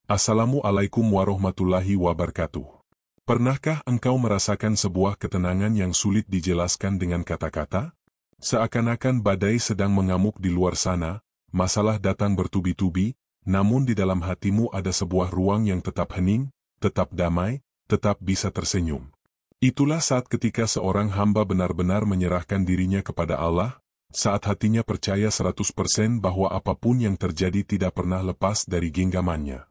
Assalamualaikum warahmatullahi wabarakatuh. Pernahkah engkau merasakan sebuah ketenangan yang sulit dijelaskan dengan kata-kata? Seakan-akan badai sedang mengamuk di luar sana, masalah datang bertubi-tubi, namun di dalam hatimu ada sebuah ruang yang tetap hening, tetap damai, tetap bisa tersenyum. Itulah saat ketika seorang hamba benar-benar menyerahkan dirinya kepada Allah, saat hatinya percaya 100% bahwa apapun yang terjadi tidak pernah lepas dari genggamannya.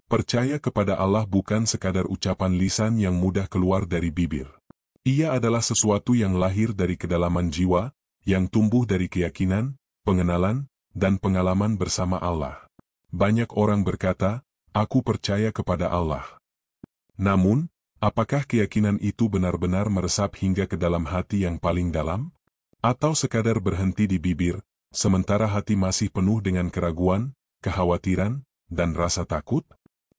Percaya kepada Allah bukan sekadar ucapan lisan yang mudah keluar dari bibir. Ia adalah sesuatu yang lahir dari kedalaman jiwa, yang tumbuh dari keyakinan, pengenalan, dan pengalaman bersama Allah. Banyak orang berkata, "Aku percaya kepada Allah." Namun, apakah keyakinan itu benar-benar meresap hingga ke dalam hati yang paling dalam? Atau sekadar berhenti di bibir, sementara hati masih penuh dengan keraguan, kekhawatiran, dan rasa takut?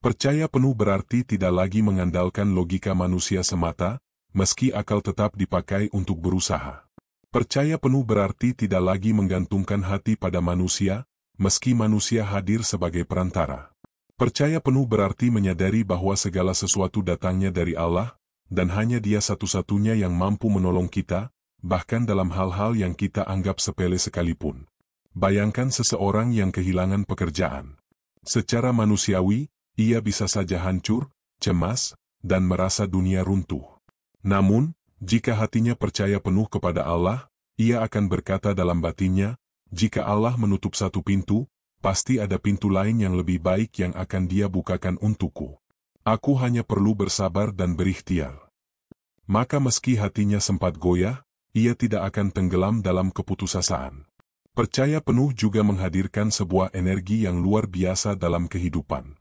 Percaya penuh berarti tidak lagi mengandalkan logika manusia semata, meski akal tetap dipakai untuk berusaha. Percaya penuh berarti tidak lagi menggantungkan hati pada manusia, meski manusia hadir sebagai perantara. Percaya penuh berarti menyadari bahwa segala sesuatu datangnya dari Allah, dan hanya Dia satu-satunya yang mampu menolong kita, bahkan dalam hal-hal yang kita anggap sepele sekalipun. Bayangkan seseorang yang kehilangan pekerjaan. Secara manusiawi, ia bisa saja hancur, cemas, dan merasa dunia runtuh. Namun, jika hatinya percaya penuh kepada Allah, ia akan berkata dalam batinnya, jika Allah menutup satu pintu, pasti ada pintu lain yang lebih baik yang akan Dia bukakan untukku. Aku hanya perlu bersabar dan berikhtiar. Maka meski hatinya sempat goyah, ia tidak akan tenggelam dalam keputusasaan. Percaya penuh juga menghadirkan sebuah energi yang luar biasa dalam kehidupan.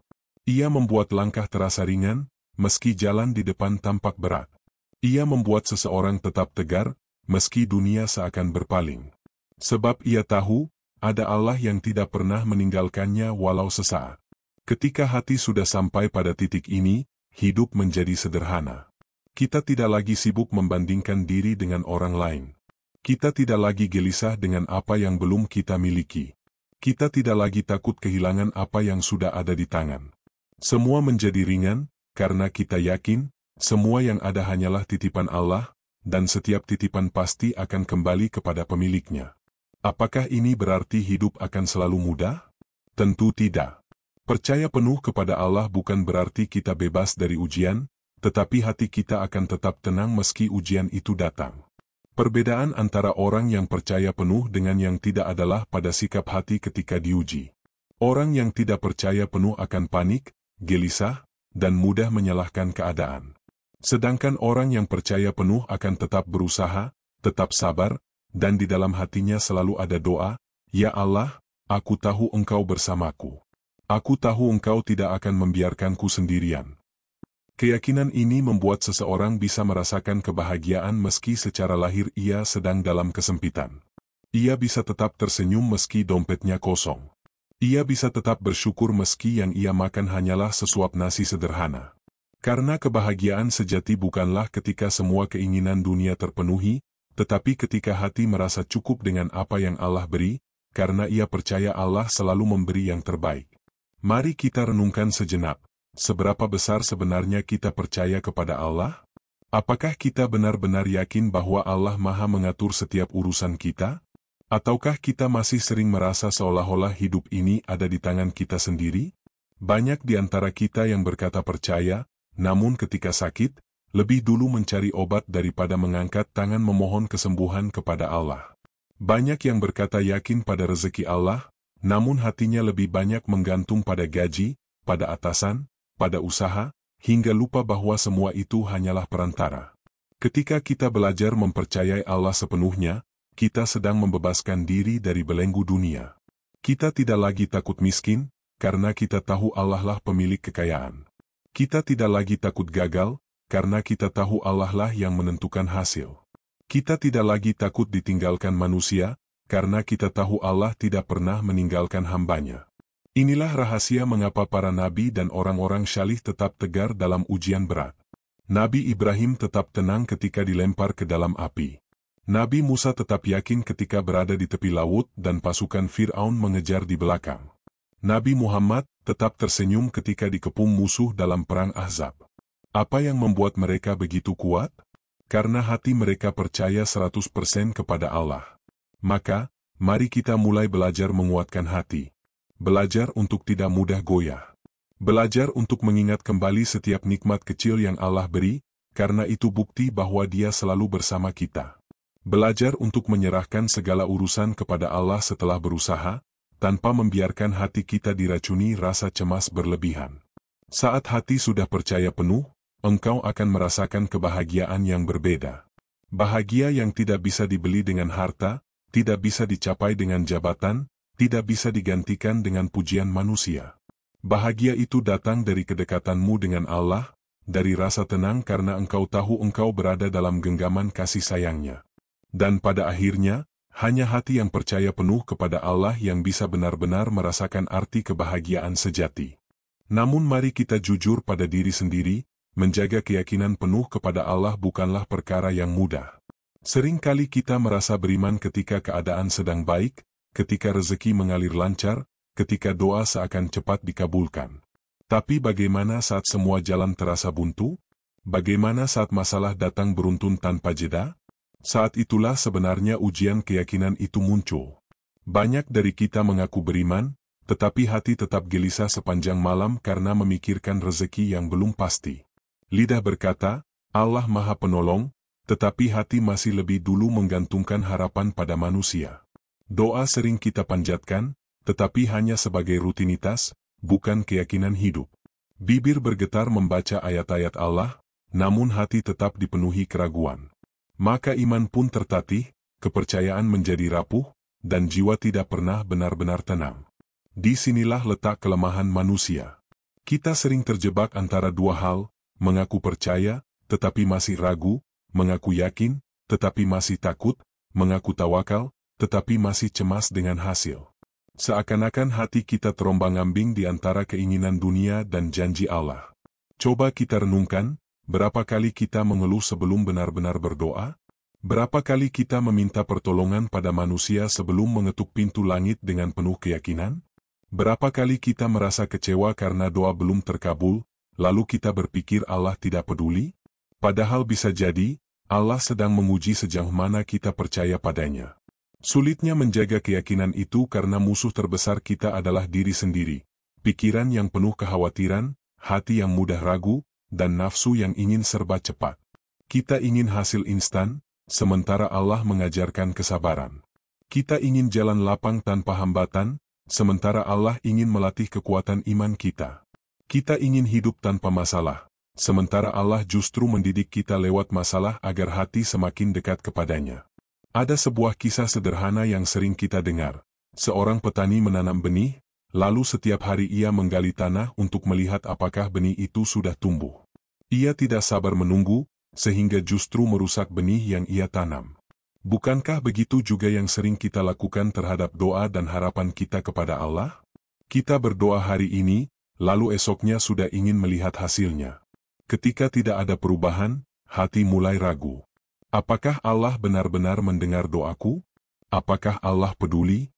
Ia membuat langkah terasa ringan, meski jalan di depan tampak berat. Ia membuat seseorang tetap tegar, meski dunia seakan berpaling. Sebab ia tahu, ada Allah yang tidak pernah meninggalkannya walau sesaat. Ketika hati sudah sampai pada titik ini, hidup menjadi sederhana. Kita tidak lagi sibuk membandingkan diri dengan orang lain. Kita tidak lagi gelisah dengan apa yang belum kita miliki. Kita tidak lagi takut kehilangan apa yang sudah ada di tangan. Semua menjadi ringan, karena kita yakin, semua yang ada hanyalah titipan Allah, dan setiap titipan pasti akan kembali kepada pemiliknya. Apakah ini berarti hidup akan selalu mudah? Tentu tidak. Percaya penuh kepada Allah bukan berarti kita bebas dari ujian, tetapi hati kita akan tetap tenang meski ujian itu datang. Perbedaan antara orang yang percaya penuh dengan yang tidak adalah pada sikap hati ketika diuji. Orang yang tidak percaya penuh akan panik, gelisah, dan mudah menyalahkan keadaan. Sedangkan orang yang percaya penuh akan tetap berusaha, tetap sabar, dan di dalam hatinya selalu ada doa, "Ya Allah, aku tahu Engkau bersamaku. Aku tahu Engkau tidak akan membiarkanku sendirian." Keyakinan ini membuat seseorang bisa merasakan kebahagiaan meski secara lahir ia sedang dalam kesempitan. Ia bisa tetap tersenyum meski dompetnya kosong. Ia bisa tetap bersyukur meski yang ia makan hanyalah sesuap nasi sederhana. Karena kebahagiaan sejati bukanlah ketika semua keinginan dunia terpenuhi, tetapi ketika hati merasa cukup dengan apa yang Allah beri, karena ia percaya Allah selalu memberi yang terbaik. Mari kita renungkan sejenak, seberapa besar sebenarnya kita percaya kepada Allah? Apakah kita benar-benar yakin bahwa Allah Maha mengatur setiap urusan kita? Ataukah kita masih sering merasa seolah-olah hidup ini ada di tangan kita sendiri? Banyak di antara kita yang berkata percaya, namun ketika sakit, lebih dulu mencari obat daripada mengangkat tangan memohon kesembuhan kepada Allah. Banyak yang berkata yakin pada rezeki Allah, namun hatinya lebih banyak menggantung pada gaji, pada atasan, pada usaha, hingga lupa bahwa semua itu hanyalah perantara. Ketika kita belajar mempercayai Allah sepenuhnya, kita sedang membebaskan diri dari belenggu dunia. Kita tidak lagi takut miskin, karena kita tahu Allah lah pemilik kekayaan. Kita tidak lagi takut gagal, karena kita tahu Allah lah yang menentukan hasil. Kita tidak lagi takut ditinggalkan manusia, karena kita tahu Allah tidak pernah meninggalkan hambanya. Inilah rahasia mengapa para nabi dan orang-orang syalih tetap tegar dalam ujian berat. Nabi Ibrahim tetap tenang ketika dilempar ke dalam api. Nabi Musa tetap yakin ketika berada di tepi laut dan pasukan Fir'aun mengejar di belakang. Nabi Muhammad tetap tersenyum ketika dikepung musuh dalam perang Ahzab. Apa yang membuat mereka begitu kuat? Karena hati mereka percaya 100% kepada Allah. Maka, mari kita mulai belajar menguatkan hati. Belajar untuk tidak mudah goyah. Belajar untuk mengingat kembali setiap nikmat kecil yang Allah beri, karena itu bukti bahwa Dia selalu bersama kita. Belajar untuk menyerahkan segala urusan kepada Allah setelah berusaha, tanpa membiarkan hati kita diracuni rasa cemas berlebihan. Saat hati sudah percaya penuh, engkau akan merasakan kebahagiaan yang berbeda. Bahagia yang tidak bisa dibeli dengan harta, tidak bisa dicapai dengan jabatan, tidak bisa digantikan dengan pujian manusia. Bahagia itu datang dari kedekatanmu dengan Allah, dari rasa tenang karena engkau tahu engkau berada dalam genggaman kasih sayangnya. Dan pada akhirnya, hanya hati yang percaya penuh kepada Allah yang bisa benar-benar merasakan arti kebahagiaan sejati. Namun mari kita jujur pada diri sendiri, menjaga keyakinan penuh kepada Allah bukanlah perkara yang mudah. Sering kali kita merasa beriman ketika keadaan sedang baik, ketika rezeki mengalir lancar, ketika doa seakan cepat dikabulkan. Tapi bagaimana saat semua jalan terasa buntu? Bagaimana saat masalah datang beruntun tanpa jeda? Saat itulah sebenarnya ujian keyakinan itu muncul. Banyak dari kita mengaku beriman, tetapi hati tetap gelisah sepanjang malam karena memikirkan rezeki yang belum pasti. Lidah berkata, Allah Maha Penolong, tetapi hati masih lebih dulu menggantungkan harapan pada manusia. Doa sering kita panjatkan, tetapi hanya sebagai rutinitas, bukan keyakinan hidup. Bibir bergetar membaca ayat-ayat Allah, namun hati tetap dipenuhi keraguan. Maka iman pun tertatih, kepercayaan menjadi rapuh, dan jiwa tidak pernah benar-benar tenang. Disinilah letak kelemahan manusia. Kita sering terjebak antara dua hal, mengaku percaya, tetapi masih ragu, mengaku yakin, tetapi masih takut, mengaku tawakal, tetapi masih cemas dengan hasil. Seakan-akan hati kita terombang-ambing di antara keinginan dunia dan janji Allah. Coba kita renungkan, berapa kali kita mengeluh sebelum benar-benar berdoa? Berapa kali kita meminta pertolongan pada manusia sebelum mengetuk pintu langit dengan penuh keyakinan? Berapa kali kita merasa kecewa karena doa belum terkabul, lalu kita berpikir Allah tidak peduli? Padahal bisa jadi, Allah sedang menguji sejauh mana kita percaya padanya. Sulitnya menjaga keyakinan itu karena musuh terbesar kita adalah diri sendiri, pikiran yang penuh kekhawatiran, hati yang mudah ragu, dan nafsu yang ingin serba cepat. Kita ingin hasil instan, sementara Allah mengajarkan kesabaran. Kita ingin jalan lapang tanpa hambatan, sementara Allah ingin melatih kekuatan iman kita. Kita ingin hidup tanpa masalah, sementara Allah justru mendidik kita lewat masalah agar hati semakin dekat kepadanya. Ada sebuah kisah sederhana yang sering kita dengar. Seorang petani menanam benih, lalu setiap hari ia menggali tanah untuk melihat apakah benih itu sudah tumbuh. Ia tidak sabar menunggu, sehingga justru merusak benih yang ia tanam. Bukankah begitu juga yang sering kita lakukan terhadap doa dan harapan kita kepada Allah? Kita berdoa hari ini, lalu esoknya sudah ingin melihat hasilnya. Ketika tidak ada perubahan, hati mulai ragu. Apakah Allah benar-benar mendengar doaku? Apakah Allah peduli?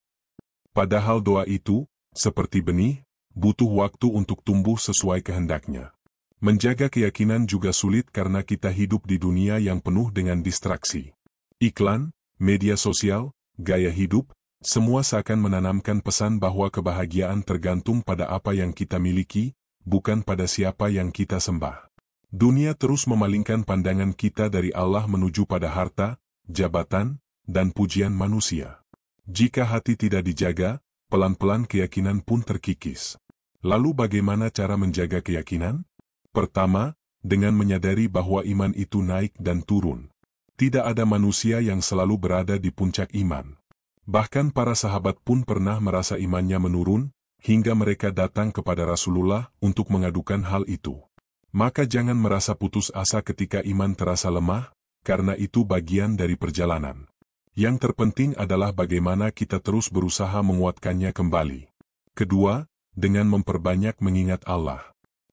Padahal doa itu, seperti benih, butuh waktu untuk tumbuh sesuai kehendaknya. Menjaga keyakinan juga sulit karena kita hidup di dunia yang penuh dengan distraksi. Iklan, media sosial, gaya hidup, semua seakan menanamkan pesan bahwa kebahagiaan tergantung pada apa yang kita miliki, bukan pada siapa yang kita sembah. Dunia terus memalingkan pandangan kita dari Allah menuju pada harta, jabatan, dan pujian manusia. Jika hati tidak dijaga, pelan-pelan keyakinan pun terkikis. Lalu bagaimana cara menjaga keyakinan? Pertama, dengan menyadari bahwa iman itu naik dan turun. Tidak ada manusia yang selalu berada di puncak iman. Bahkan para sahabat pun pernah merasa imannya menurun, hingga mereka datang kepada Rasulullah untuk mengadukan hal itu. Maka jangan merasa putus asa ketika iman terasa lemah, karena itu bagian dari perjalanan. Yang terpenting adalah bagaimana kita terus berusaha menguatkannya kembali. Kedua, dengan memperbanyak mengingat Allah.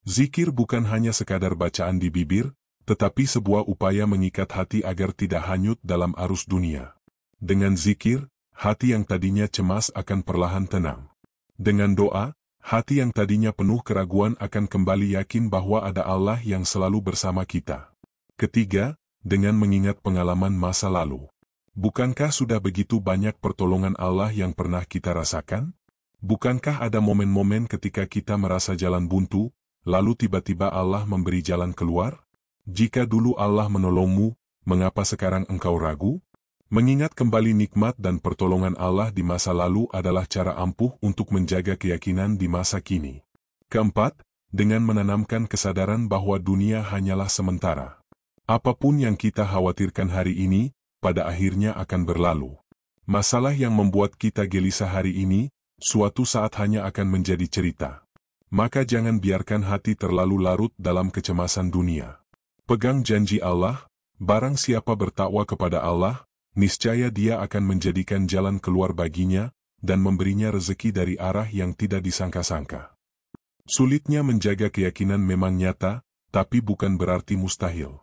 Zikir bukan hanya sekadar bacaan di bibir, tetapi sebuah upaya mengikat hati agar tidak hanyut dalam arus dunia. Dengan zikir, hati yang tadinya cemas akan perlahan tenang. Dengan doa, Hati yang tadinya penuh keraguan akan kembali yakin bahwa ada Allah yang selalu bersama kita. Ketiga, dengan mengingat pengalaman masa lalu. Bukankah sudah begitu banyak pertolongan Allah yang pernah kita rasakan? Bukankah ada momen-momen ketika kita merasa jalan buntu, lalu tiba-tiba Allah memberi jalan keluar? Jika dulu Allah menolongmu, mengapa sekarang engkau ragu? Mengingat kembali nikmat dan pertolongan Allah di masa lalu adalah cara ampuh untuk menjaga keyakinan di masa kini. Keempat, dengan menanamkan kesadaran bahwa dunia hanyalah sementara. Apapun yang kita khawatirkan hari ini, pada akhirnya akan berlalu. Masalah yang membuat kita gelisah hari ini, suatu saat hanya akan menjadi cerita. Maka jangan biarkan hati terlalu larut dalam kecemasan dunia. Pegang janji Allah, barang siapa bertakwa kepada Allah, niscaya Dia akan menjadikan jalan keluar baginya, dan memberinya rezeki dari arah yang tidak disangka-sangka. Sulitnya menjaga keyakinan memang nyata, tapi bukan berarti mustahil.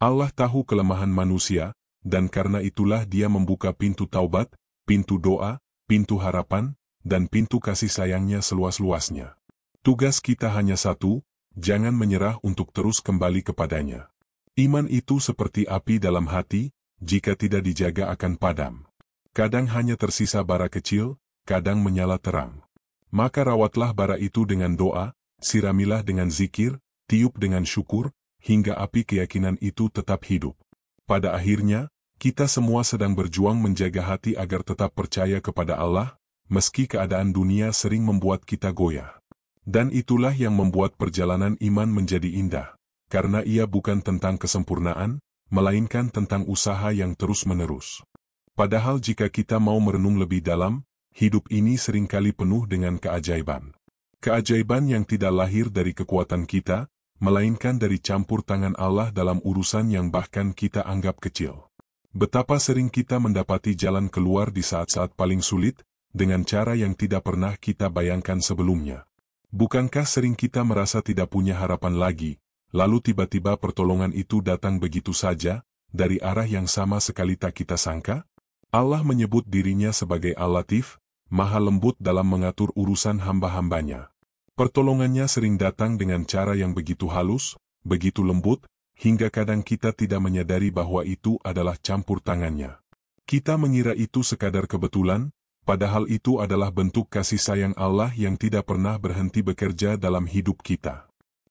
Allah tahu kelemahan manusia, dan karena itulah Dia membuka pintu taubat, pintu doa, pintu harapan, dan pintu kasih sayangnya seluas-luasnya. Tugas kita hanya satu, jangan menyerah untuk terus kembali kepadanya. Iman itu seperti api dalam hati, jika tidak dijaga akan padam. Kadang hanya tersisa bara kecil, kadang menyala terang. Maka rawatlah bara itu dengan doa, siramilah dengan zikir, tiup dengan syukur, hingga api keyakinan itu tetap hidup. Pada akhirnya, kita semua sedang berjuang menjaga hati agar tetap percaya kepada Allah, meski keadaan dunia sering membuat kita goyah. Dan itulah yang membuat perjalanan iman menjadi indah, karena ia bukan tentang kesempurnaan, melainkan tentang usaha yang terus-menerus. Padahal jika kita mau merenung lebih dalam, hidup ini seringkali penuh dengan keajaiban. Keajaiban yang tidak lahir dari kekuatan kita, melainkan dari campur tangan Allah dalam urusan yang bahkan kita anggap kecil. Betapa sering kita mendapati jalan keluar di saat-saat paling sulit, dengan cara yang tidak pernah kita bayangkan sebelumnya. Bukankah sering kita merasa tidak punya harapan lagi, lalu tiba-tiba pertolongan itu datang begitu saja, dari arah yang sama sekali tak kita sangka? Allah menyebut dirinya sebagai Al-Latif, Maha Lembut dalam mengatur urusan hamba-hambanya. Pertolongannya sering datang dengan cara yang begitu halus, begitu lembut, hingga kadang kita tidak menyadari bahwa itu adalah campur tangannya. Kita mengira itu sekadar kebetulan, padahal itu adalah bentuk kasih sayang Allah yang tidak pernah berhenti bekerja dalam hidup kita.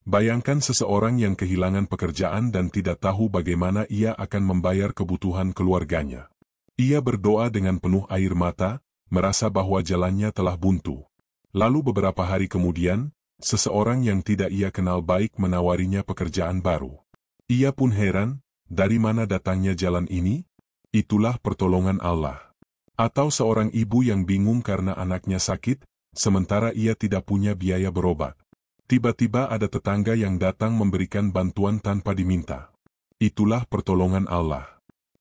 Bayangkan seseorang yang kehilangan pekerjaan dan tidak tahu bagaimana ia akan membayar kebutuhan keluarganya. Ia berdoa dengan penuh air mata, merasa bahwa jalannya telah buntu. Lalu beberapa hari kemudian, seseorang yang tidak ia kenal baik menawarinya pekerjaan baru. Ia pun heran, dari mana datangnya jalan ini? Itulah pertolongan Allah. Atau seorang ibu yang bingung karena anaknya sakit, sementara ia tidak punya biaya berobat. Tiba-tiba ada tetangga yang datang memberikan bantuan tanpa diminta. Itulah pertolongan Allah.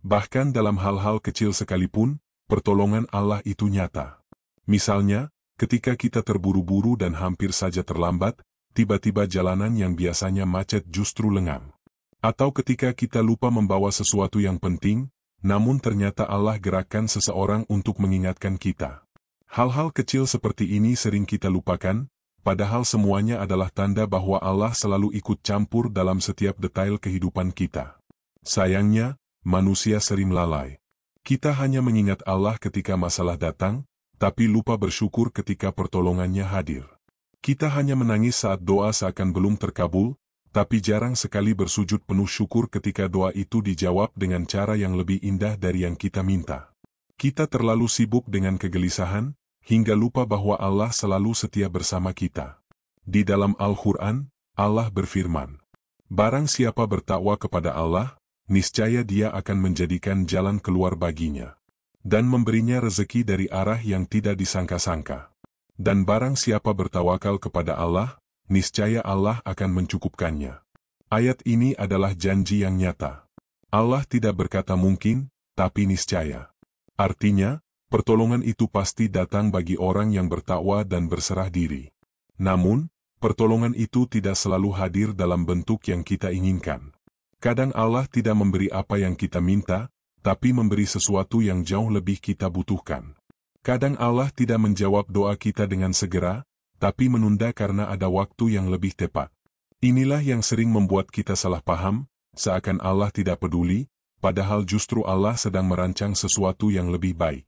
Bahkan dalam hal-hal kecil sekalipun, pertolongan Allah itu nyata. Misalnya, ketika kita terburu-buru dan hampir saja terlambat, tiba-tiba jalanan yang biasanya macet justru lengang. Atau ketika kita lupa membawa sesuatu yang penting, namun ternyata Allah gerakkan seseorang untuk mengingatkan kita. Hal-hal kecil seperti ini sering kita lupakan, padahal semuanya adalah tanda bahwa Allah selalu ikut campur dalam setiap detail kehidupan kita. Sayangnya, manusia sering lalai. Kita hanya mengingat Allah ketika masalah datang, tapi lupa bersyukur ketika pertolongannya hadir. Kita hanya menangis saat doa seakan belum terkabul, tapi jarang sekali bersujud penuh syukur ketika doa itu dijawab dengan cara yang lebih indah dari yang kita minta. Kita terlalu sibuk dengan kegelisahan, hingga lupa bahwa Allah selalu setia bersama kita. Di dalam Al-Quran, Allah berfirman, "Barang siapa bertakwa kepada Allah, niscaya Dia akan menjadikan jalan keluar baginya, dan memberinya rezeki dari arah yang tidak disangka-sangka. Dan barang siapa bertawakal kepada Allah, niscaya Allah akan mencukupkannya." Ayat ini adalah janji yang nyata. Allah tidak berkata mungkin, tapi niscaya. Artinya, pertolongan itu pasti datang bagi orang yang bertakwa dan berserah diri. Namun, pertolongan itu tidak selalu hadir dalam bentuk yang kita inginkan. Kadang Allah tidak memberi apa yang kita minta, tapi memberi sesuatu yang jauh lebih kita butuhkan. Kadang Allah tidak menjawab doa kita dengan segera, tapi menunda karena ada waktu yang lebih tepat. Inilah yang sering membuat kita salah paham, seakan Allah tidak peduli, padahal justru Allah sedang merancang sesuatu yang lebih baik.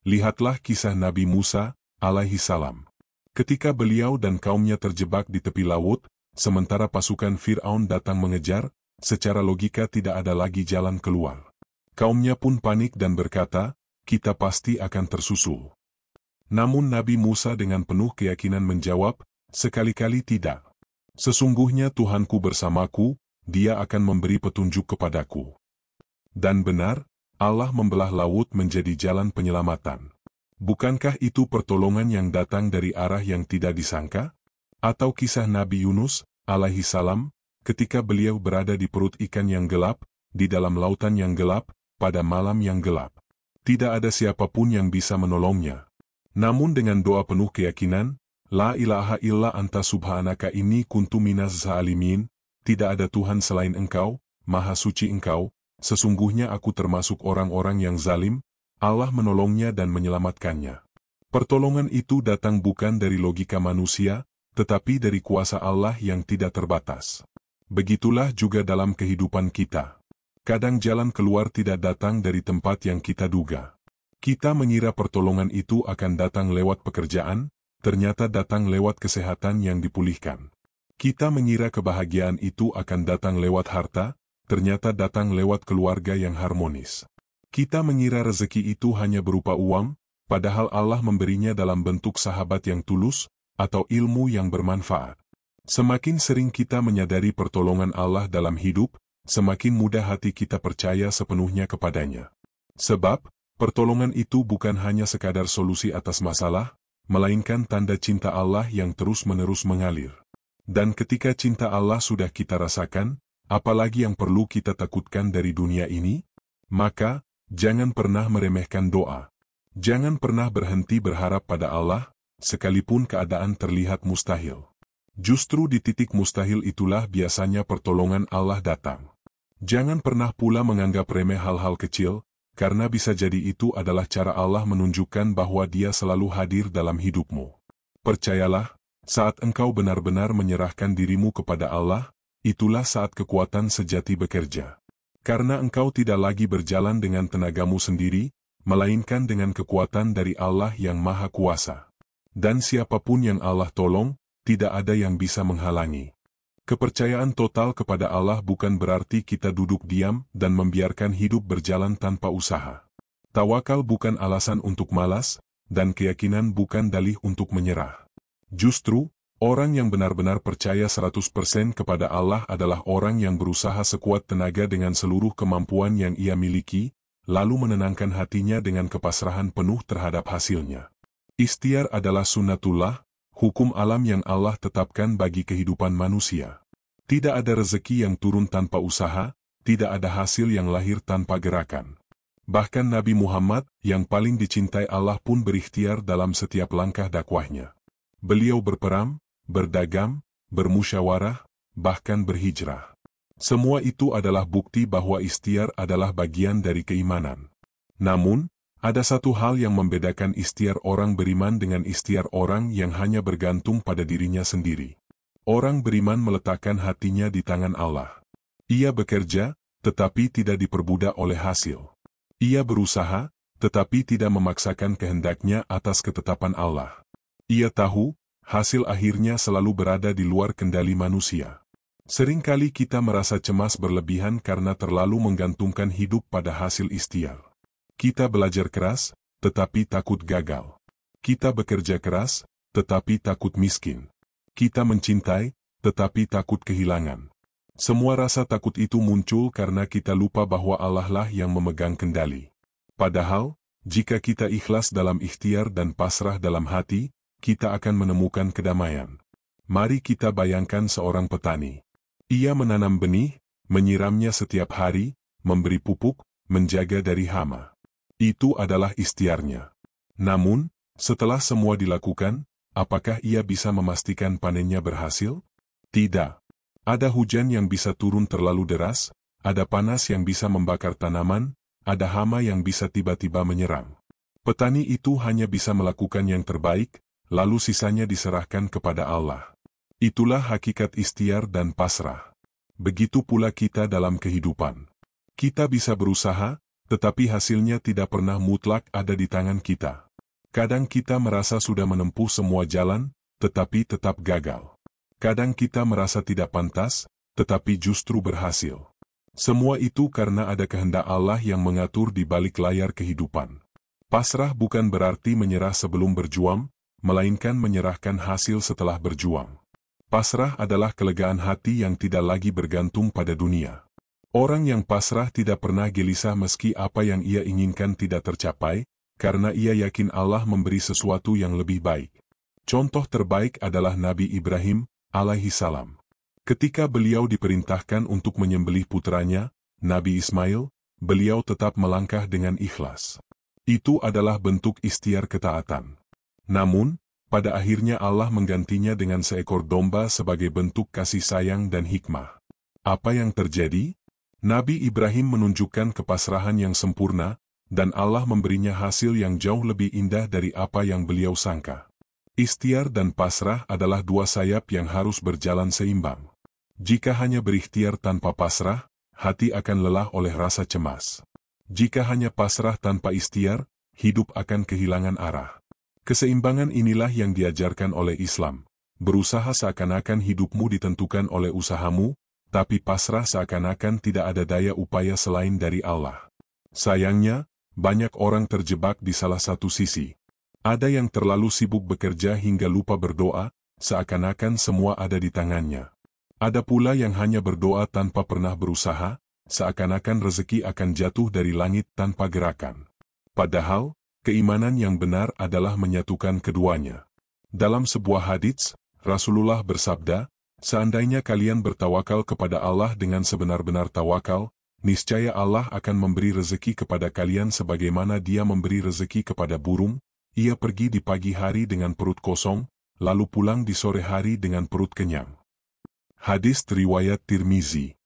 Lihatlah kisah Nabi Musa, alaihi salam. Ketika beliau dan kaumnya terjebak di tepi laut, sementara pasukan Fir'aun datang mengejar, secara logika tidak ada lagi jalan keluar. Kaumnya pun panik dan berkata, kita pasti akan tersusul. Namun Nabi Musa dengan penuh keyakinan menjawab, sekali-kali tidak. Sesungguhnya Tuhanku bersamaku, Dia akan memberi petunjuk kepadaku. Dan benar, Allah membelah laut menjadi jalan penyelamatan. Bukankah itu pertolongan yang datang dari arah yang tidak disangka? Atau kisah Nabi Yunus, alaihi salam, ketika beliau berada di perut ikan yang gelap, di dalam lautan yang gelap, pada malam yang gelap. Tidak ada siapapun yang bisa menolongnya. Namun dengan doa penuh keyakinan, La ilaha illa anta subhanaka inni kuntu minaz zalimin, tidak ada Tuhan selain Engkau, Maha Suci Engkau, sesungguhnya aku termasuk orang-orang yang zalim, Allah menolongnya dan menyelamatkannya. Pertolongan itu datang bukan dari logika manusia, tetapi dari kuasa Allah yang tidak terbatas. Begitulah juga dalam kehidupan kita. Kadang jalan keluar tidak datang dari tempat yang kita duga. Kita mengira pertolongan itu akan datang lewat pekerjaan, ternyata datang lewat kesehatan yang dipulihkan. Kita mengira kebahagiaan itu akan datang lewat harta, ternyata datang lewat keluarga yang harmonis. Kita mengira rezeki itu hanya berupa uang, padahal Allah memberinya dalam bentuk sahabat yang tulus, atau ilmu yang bermanfaat. Semakin sering kita menyadari pertolongan Allah dalam hidup, semakin mudah hati kita percaya sepenuhnya kepadanya. Sebab, pertolongan itu bukan hanya sekadar solusi atas masalah, melainkan tanda cinta Allah yang terus-menerus mengalir. Dan ketika cinta Allah sudah kita rasakan, apalagi yang perlu kita takutkan dari dunia ini? Maka, jangan pernah meremehkan doa. Jangan pernah berhenti berharap pada Allah, sekalipun keadaan terlihat mustahil. Justru di titik mustahil itulah biasanya pertolongan Allah datang. Jangan pernah pula menganggap remeh hal-hal kecil, karena bisa jadi itu adalah cara Allah menunjukkan bahwa Dia selalu hadir dalam hidupmu. Percayalah, saat engkau benar-benar menyerahkan dirimu kepada Allah, itulah saat kekuatan sejati bekerja. Karena engkau tidak lagi berjalan dengan tenagamu sendiri, melainkan dengan kekuatan dari Allah yang Maha Kuasa. Dan siapapun yang Allah tolong, tidak ada yang bisa menghalangi. Kepercayaan total kepada Allah bukan berarti kita duduk diam dan membiarkan hidup berjalan tanpa usaha. Tawakal bukan alasan untuk malas, dan keyakinan bukan dalih untuk menyerah. Justru, orang yang benar-benar percaya 100% kepada Allah adalah orang yang berusaha sekuat tenaga dengan seluruh kemampuan yang ia miliki, lalu menenangkan hatinya dengan kepasrahan penuh terhadap hasilnya. Ikhtiar adalah sunnatullah, hukum alam yang Allah tetapkan bagi kehidupan manusia. Tidak ada rezeki yang turun tanpa usaha, tidak ada hasil yang lahir tanpa gerakan. Bahkan Nabi Muhammad, yang paling dicintai Allah pun berikhtiar dalam setiap langkah dakwahnya. Beliau berperang, berdagang, bermusyawarah, bahkan berhijrah. Semua itu adalah bukti bahwa ikhtiar adalah bagian dari keimanan. Namun, ada satu hal yang membedakan ikhtiar orang beriman dengan ikhtiar orang yang hanya bergantung pada dirinya sendiri. Orang beriman meletakkan hatinya di tangan Allah. Ia bekerja, tetapi tidak diperbudak oleh hasil. Ia berusaha, tetapi tidak memaksakan kehendaknya atas ketetapan Allah. Ia tahu, hasil akhirnya selalu berada di luar kendali manusia. Seringkali kita merasa cemas berlebihan karena terlalu menggantungkan hidup pada hasil ikhtiar. Kita belajar keras, tetapi takut gagal. Kita bekerja keras, tetapi takut miskin. Kita mencintai, tetapi takut kehilangan. Semua rasa takut itu muncul karena kita lupa bahwa Allah lah yang memegang kendali. Padahal, jika kita ikhlas dalam ikhtiar dan pasrah dalam hati, kita akan menemukan kedamaian. Mari kita bayangkan seorang petani. Ia menanam benih, menyiramnya setiap hari, memberi pupuk, menjaga dari hama. Itu adalah ikhtiarnya. Namun, setelah semua dilakukan, apakah ia bisa memastikan panennya berhasil? Tidak. Ada hujan yang bisa turun terlalu deras, ada panas yang bisa membakar tanaman, ada hama yang bisa tiba-tiba menyerang. Petani itu hanya bisa melakukan yang terbaik, lalu sisanya diserahkan kepada Allah. Itulah hakikat ikhtiar dan pasrah. Begitu pula kita dalam kehidupan. Kita bisa berusaha, tetapi hasilnya tidak pernah mutlak ada di tangan kita. Kadang kita merasa sudah menempuh semua jalan, tetapi tetap gagal. Kadang kita merasa tidak pantas, tetapi justru berhasil. Semua itu karena ada kehendak Allah yang mengatur di balik layar kehidupan. Pasrah bukan berarti menyerah sebelum berjuang, melainkan menyerahkan hasil setelah berjuang. Pasrah adalah kelegaan hati yang tidak lagi bergantung pada dunia. Orang yang pasrah tidak pernah gelisah meski apa yang ia inginkan tidak tercapai, karena ia yakin Allah memberi sesuatu yang lebih baik. Contoh terbaik adalah Nabi Ibrahim, alaihi salam. Ketika beliau diperintahkan untuk menyembelih putranya, Nabi Ismail, beliau tetap melangkah dengan ikhlas. Itu adalah bentuk ikhtiar ketaatan. Namun, pada akhirnya Allah menggantinya dengan seekor domba sebagai bentuk kasih sayang dan hikmah. Apa yang terjadi? Nabi Ibrahim menunjukkan kepasrahan yang sempurna, dan Allah memberinya hasil yang jauh lebih indah dari apa yang beliau sangka. Ikhtiar dan pasrah adalah dua sayap yang harus berjalan seimbang. Jika hanya berikhtiar tanpa pasrah, hati akan lelah oleh rasa cemas. Jika hanya pasrah tanpa ikhtiar, hidup akan kehilangan arah. Keseimbangan inilah yang diajarkan oleh Islam. Berusaha seakan-akan hidupmu ditentukan oleh usahamu, tapi pasrah seakan-akan tidak ada daya upaya selain dari Allah. Sayangnya, banyak orang terjebak di salah satu sisi. Ada yang terlalu sibuk bekerja hingga lupa berdoa, seakan-akan semua ada di tangannya. Ada pula yang hanya berdoa tanpa pernah berusaha, seakan-akan rezeki akan jatuh dari langit tanpa gerakan. Padahal, keimanan yang benar adalah menyatukan keduanya. Dalam sebuah hadits, Rasulullah bersabda, "Seandainya kalian bertawakal kepada Allah dengan sebenar-benar tawakal, niscaya Allah akan memberi rezeki kepada kalian sebagaimana Dia memberi rezeki kepada burung. Ia pergi di pagi hari dengan perut kosong, lalu pulang di sore hari dengan perut kenyang." Hadis riwayat Tirmizi.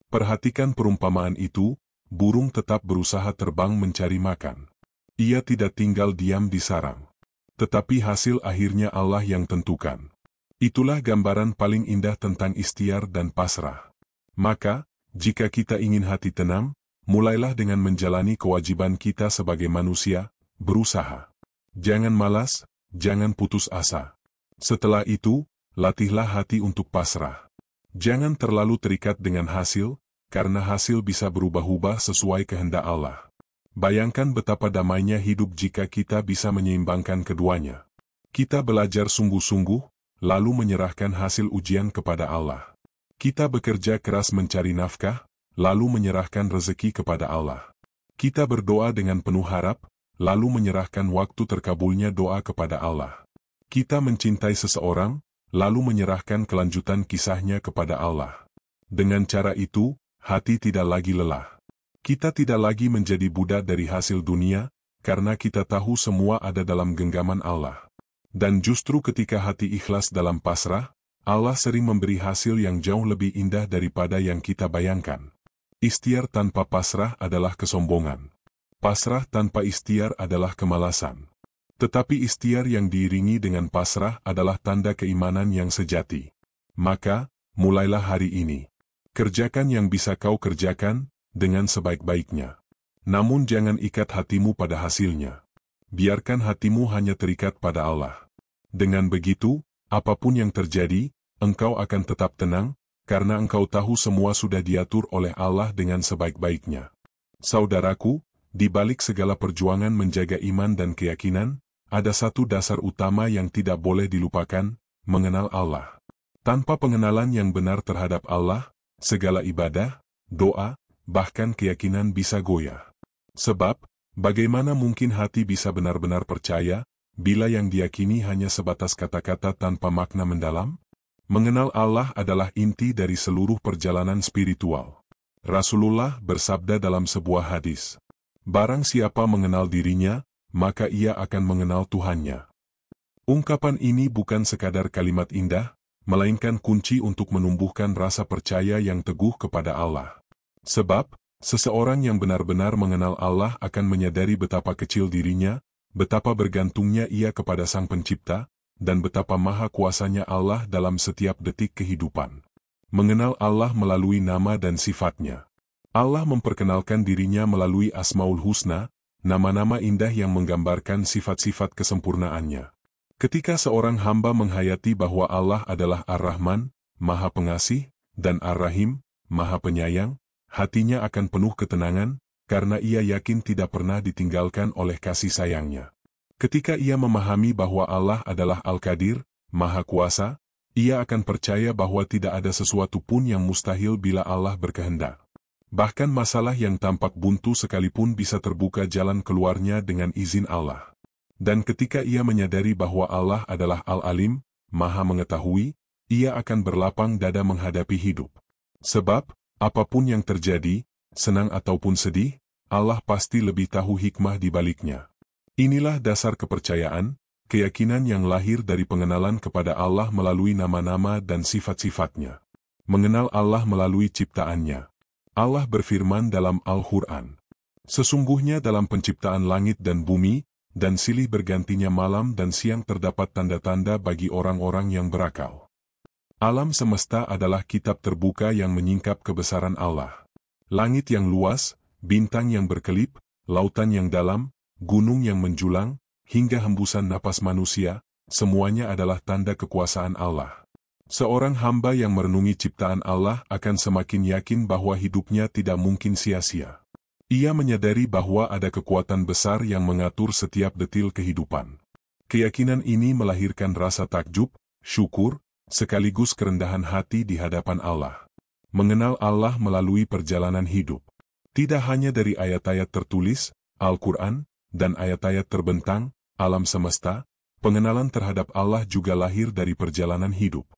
Perhatikan perumpamaan itu, burung tetap berusaha terbang mencari makan. Ia tidak tinggal diam di sarang. Tetapi hasil akhirnya Allah yang tentukan. Itulah gambaran paling indah tentang ikhtiar dan pasrah. Maka, jika kita ingin hati tenang, mulailah dengan menjalani kewajiban kita sebagai manusia, berusaha. Jangan malas, jangan putus asa. Setelah itu, latihlah hati untuk pasrah. Jangan terlalu terikat dengan hasil, karena hasil bisa berubah-ubah sesuai kehendak Allah. Bayangkan betapa damainya hidup jika kita bisa menyeimbangkan keduanya. Kita belajar sungguh-sungguh, lalu menyerahkan hasil ujian kepada Allah. Kita bekerja keras mencari nafkah, lalu menyerahkan rezeki kepada Allah. Kita berdoa dengan penuh harap, lalu menyerahkan waktu terkabulnya doa kepada Allah. Kita mencintai seseorang, lalu menyerahkan kelanjutan kisahnya kepada Allah. Dengan cara itu, hati tidak lagi lelah. Kita tidak lagi menjadi budak dari hasil dunia, karena kita tahu semua ada dalam genggaman Allah. Dan justru ketika hati ikhlas dalam pasrah, Allah sering memberi hasil yang jauh lebih indah daripada yang kita bayangkan. Ikhtiar tanpa pasrah adalah kesombongan. Pasrah tanpa ikhtiar adalah kemalasan. Tetapi ikhtiar yang diiringi dengan pasrah adalah tanda keimanan yang sejati. Maka, mulailah hari ini. Kerjakan yang bisa kau kerjakan, dengan sebaik-baiknya. Namun jangan ikat hatimu pada hasilnya. Biarkan hatimu hanya terikat pada Allah. Dengan begitu, apapun yang terjadi, engkau akan tetap tenang, karena engkau tahu semua sudah diatur oleh Allah dengan sebaik-baiknya. Saudaraku, di balik segala perjuangan menjaga iman dan keyakinan, ada satu dasar utama yang tidak boleh dilupakan, mengenal Allah. Tanpa pengenalan yang benar terhadap Allah, segala ibadah, doa, bahkan keyakinan bisa goyah. Sebab, bagaimana mungkin hati bisa benar-benar percaya, bila yang diyakini hanya sebatas kata-kata tanpa makna mendalam? Mengenal Allah adalah inti dari seluruh perjalanan spiritual. Rasulullah bersabda dalam sebuah hadis, "Barang siapa mengenal dirinya, maka ia akan mengenal Tuhannya." Ungkapan ini bukan sekadar kalimat indah, melainkan kunci untuk menumbuhkan rasa percaya yang teguh kepada Allah. Sebab, seseorang yang benar-benar mengenal Allah akan menyadari betapa kecil dirinya, betapa bergantungnya ia kepada Sang Pencipta, dan betapa maha kuasanya Allah dalam setiap detik kehidupan. Mengenal Allah melalui nama dan sifatnya. Allah memperkenalkan dirinya melalui Asmaul Husna, nama-nama indah yang menggambarkan sifat-sifat kesempurnaannya. Ketika seorang hamba menghayati bahwa Allah adalah Ar-Rahman, Maha Pengasih, dan Ar-Rahim, Maha Penyayang, hatinya akan penuh ketenangan, karena ia yakin tidak pernah ditinggalkan oleh kasih sayangnya. Ketika ia memahami bahwa Allah adalah Al-Qadir, Maha Kuasa, ia akan percaya bahwa tidak ada sesuatu pun yang mustahil bila Allah berkehendak. Bahkan masalah yang tampak buntu sekalipun bisa terbuka jalan keluarnya dengan izin Allah. Dan ketika ia menyadari bahwa Allah adalah Al-Alim, Maha Mengetahui, ia akan berlapang dada menghadapi hidup. Sebab, apapun yang terjadi, senang ataupun sedih, Allah pasti lebih tahu hikmah di baliknya. Inilah dasar kepercayaan, keyakinan yang lahir dari pengenalan kepada Allah melalui nama-nama dan sifat-sifatnya. Mengenal Allah melalui ciptaannya. Allah berfirman dalam Al-Quran, "Sesungguhnya dalam penciptaan langit dan bumi, dan silih bergantinya malam dan siang terdapat tanda-tanda bagi orang-orang yang berakal." Alam semesta adalah kitab terbuka yang menyingkap kebesaran Allah. Langit yang luas, bintang yang berkelip, lautan yang dalam, gunung yang menjulang, hingga hembusan napas manusia, semuanya adalah tanda kekuasaan Allah. Seorang hamba yang merenungi ciptaan Allah akan semakin yakin bahwa hidupnya tidak mungkin sia-sia. Ia menyadari bahwa ada kekuatan besar yang mengatur setiap detil kehidupan. Keyakinan ini melahirkan rasa takjub, syukur, sekaligus kerendahan hati di hadapan Allah. Mengenal Allah melalui perjalanan hidup. Tidak hanya dari ayat-ayat tertulis, Al-Quran, dan ayat-ayat terbentang, alam semesta, pengenalan terhadap Allah juga lahir dari perjalanan hidup.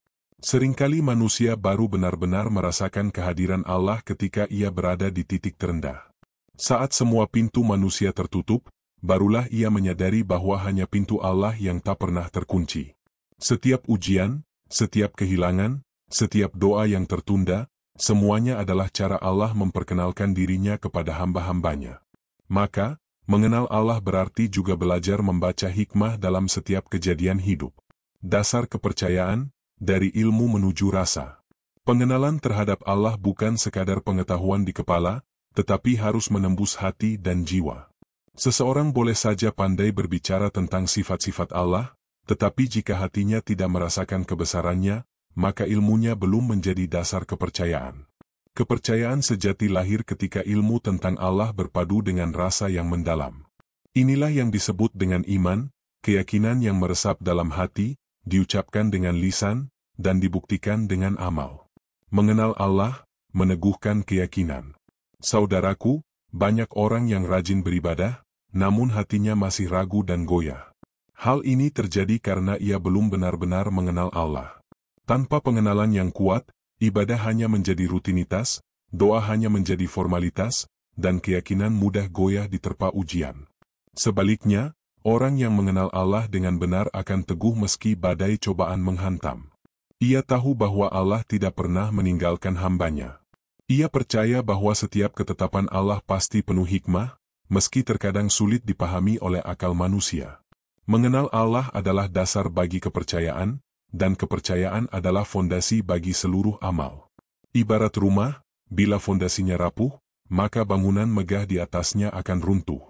Seringkali manusia baru benar-benar merasakan kehadiran Allah ketika ia berada di titik terendah. Saat semua pintu manusia tertutup, barulah ia menyadari bahwa hanya pintu Allah yang tak pernah terkunci. Setiap ujian, setiap kehilangan, setiap doa yang tertunda, semuanya adalah cara Allah memperkenalkan dirinya kepada hamba-hambanya. Maka, mengenal Allah berarti juga belajar membaca hikmah dalam setiap kejadian hidup. Dasar kepercayaan, dari ilmu menuju rasa. Pengenalan terhadap Allah bukan sekadar pengetahuan di kepala, tetapi harus menembus hati dan jiwa. Seseorang boleh saja pandai berbicara tentang sifat-sifat Allah, tetapi jika hatinya tidak merasakan kebesarannya, maka ilmunya belum menjadi dasar kepercayaan. Kepercayaan sejati lahir ketika ilmu tentang Allah berpadu dengan rasa yang mendalam. Inilah yang disebut dengan iman, keyakinan yang meresap dalam hati, diucapkan dengan lisan, dan dibuktikan dengan amal. Mengenal Allah, meneguhkan keyakinan. Saudaraku, banyak orang yang rajin beribadah, namun hatinya masih ragu dan goyah. Hal ini terjadi karena ia belum benar-benar mengenal Allah. Tanpa pengenalan yang kuat, ibadah hanya menjadi rutinitas, doa hanya menjadi formalitas, dan keyakinan mudah goyah diterpa ujian. Sebaliknya, orang yang mengenal Allah dengan benar akan teguh meski badai cobaan menghantam. Ia tahu bahwa Allah tidak pernah meninggalkan hambanya. Ia percaya bahwa setiap ketetapan Allah pasti penuh hikmah, meski terkadang sulit dipahami oleh akal manusia. Mengenal Allah adalah dasar bagi kepercayaan, dan kepercayaan adalah fondasi bagi seluruh amal. Ibarat rumah, bila fondasinya rapuh, maka bangunan megah di atasnya akan runtuh.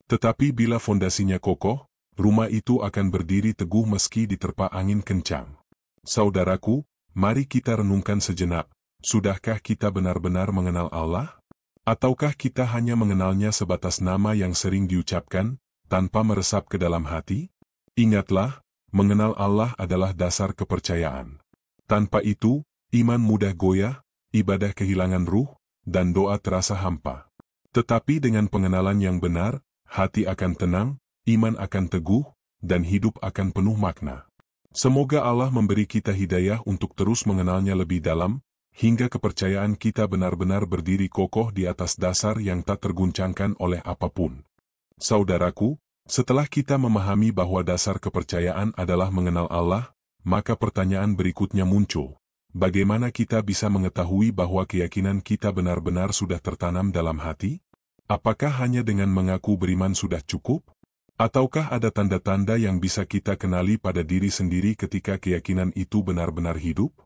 Tetapi bila fondasinya kokoh, rumah itu akan berdiri teguh meski diterpa angin kencang. Saudaraku, mari kita renungkan sejenak. Sudahkah kita benar-benar mengenal Allah? Ataukah kita hanya mengenalnya sebatas nama yang sering diucapkan, tanpa meresap ke dalam hati? Ingatlah, mengenal Allah adalah dasar kepercayaan. Tanpa itu, iman mudah goyah, ibadah kehilangan ruh, dan doa terasa hampa. Tetapi dengan pengenalan yang benar, hati akan tenang, iman akan teguh, dan hidup akan penuh makna. Semoga Allah memberi kita hidayah untuk terus mengenalnya lebih dalam, hingga kepercayaan kita benar-benar berdiri kokoh di atas dasar yang tak terguncangkan oleh apapun. Saudaraku, setelah kita memahami bahwa dasar kepercayaan adalah mengenal Allah, maka pertanyaan berikutnya muncul. Bagaimana kita bisa mengetahui bahwa keyakinan kita benar-benar sudah tertanam dalam hati? Apakah hanya dengan mengaku beriman sudah cukup? Ataukah ada tanda-tanda yang bisa kita kenali pada diri sendiri ketika keyakinan itu benar-benar hidup?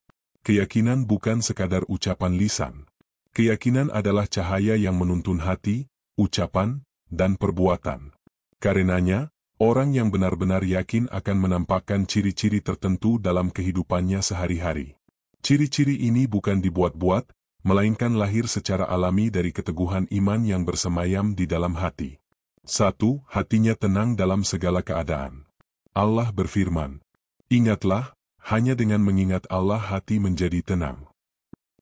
Keyakinan bukan sekadar ucapan lisan. Keyakinan adalah cahaya yang menuntun hati, ucapan, dan perbuatan. Karenanya, orang yang benar-benar yakin akan menampakkan ciri-ciri tertentu dalam kehidupannya sehari-hari. Ciri-ciri ini bukan dibuat-buat, melainkan lahir secara alami dari keteguhan iman yang bersemayam di dalam hati. 1. Hatinya tenang dalam segala keadaan. Allah berfirman, "Ingatlah, hanya dengan mengingat Allah hati menjadi tenang."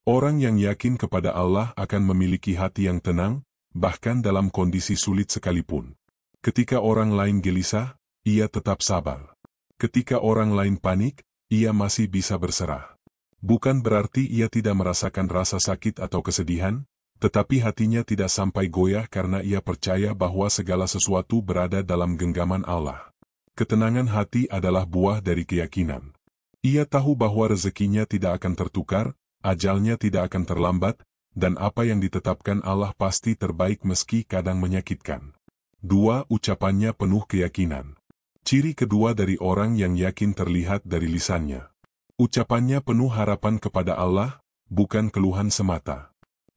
Orang yang yakin kepada Allah akan memiliki hati yang tenang, bahkan dalam kondisi sulit sekalipun. Ketika orang lain gelisah, ia tetap sabar. Ketika orang lain panik, ia masih bisa berserah. Bukan berarti ia tidak merasakan rasa sakit atau kesedihan, tetapi hatinya tidak sampai goyah karena ia percaya bahwa segala sesuatu berada dalam genggaman Allah. Ketenangan hati adalah buah dari keyakinan. Ia tahu bahwa rezekinya tidak akan tertukar, ajalnya tidak akan terlambat, dan apa yang ditetapkan Allah pasti terbaik meski kadang menyakitkan. 2. Ucapannya penuh keyakinan. Ciri kedua dari orang yang yakin terlihat dari lisannya. Ucapannya penuh harapan kepada Allah, bukan keluhan semata.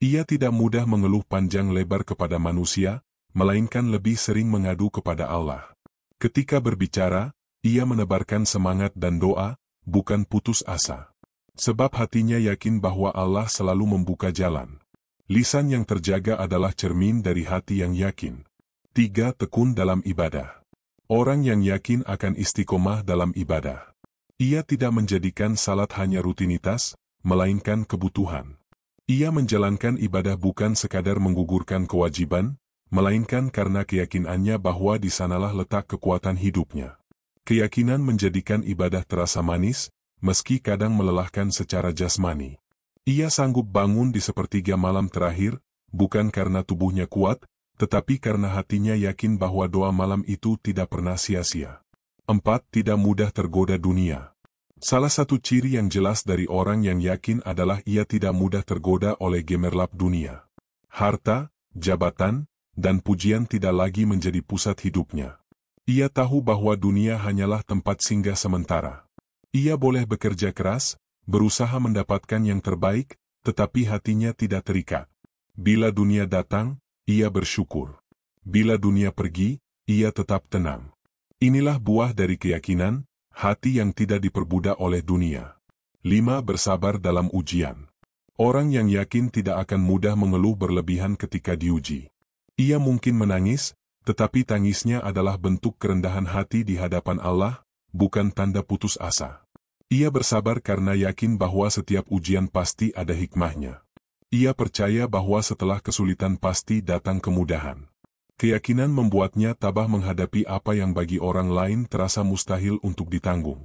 Ia tidak mudah mengeluh panjang lebar kepada manusia, melainkan lebih sering mengadu kepada Allah. Ketika berbicara, ia menebarkan semangat dan doa, bukan putus asa. Sebab hatinya yakin bahwa Allah selalu membuka jalan. Lisan yang terjaga adalah cermin dari hati yang yakin. 3. Tekun dalam ibadah. Orang yang yakin akan istiqomah dalam ibadah. Ia tidak menjadikan salat hanya rutinitas, melainkan kebutuhan. Ia menjalankan ibadah bukan sekadar menggugurkan kewajiban, melainkan karena keyakinannya bahwa di sanalah letak kekuatan hidupnya. Keyakinan menjadikan ibadah terasa manis, meski kadang melelahkan secara jasmani. Ia sanggup bangun di sepertiga malam terakhir, bukan karena tubuhnya kuat, tetapi karena hatinya yakin bahwa doa malam itu tidak pernah sia-sia. 4. Tidak mudah tergoda dunia. Salah satu ciri yang jelas dari orang yang yakin adalah ia tidak mudah tergoda oleh gemerlap dunia. Harta, jabatan, dan pujian tidak lagi menjadi pusat hidupnya. Ia tahu bahwa dunia hanyalah tempat singgah sementara. Ia boleh bekerja keras, berusaha mendapatkan yang terbaik, tetapi hatinya tidak terikat. Bila dunia datang, ia bersyukur. Bila dunia pergi, ia tetap tenang. Inilah buah dari keyakinan, hati yang tidak diperbudak oleh dunia. 5. Bersabar dalam ujian. Orang yang yakin tidak akan mudah mengeluh berlebihan ketika diuji. Ia mungkin menangis, tetapi tangisnya adalah bentuk kerendahan hati di hadapan Allah, bukan tanda putus asa. Ia bersabar karena yakin bahwa setiap ujian pasti ada hikmahnya. Ia percaya bahwa setelah kesulitan pasti datang kemudahan. Keyakinan membuatnya tabah menghadapi apa yang bagi orang lain terasa mustahil untuk ditanggung.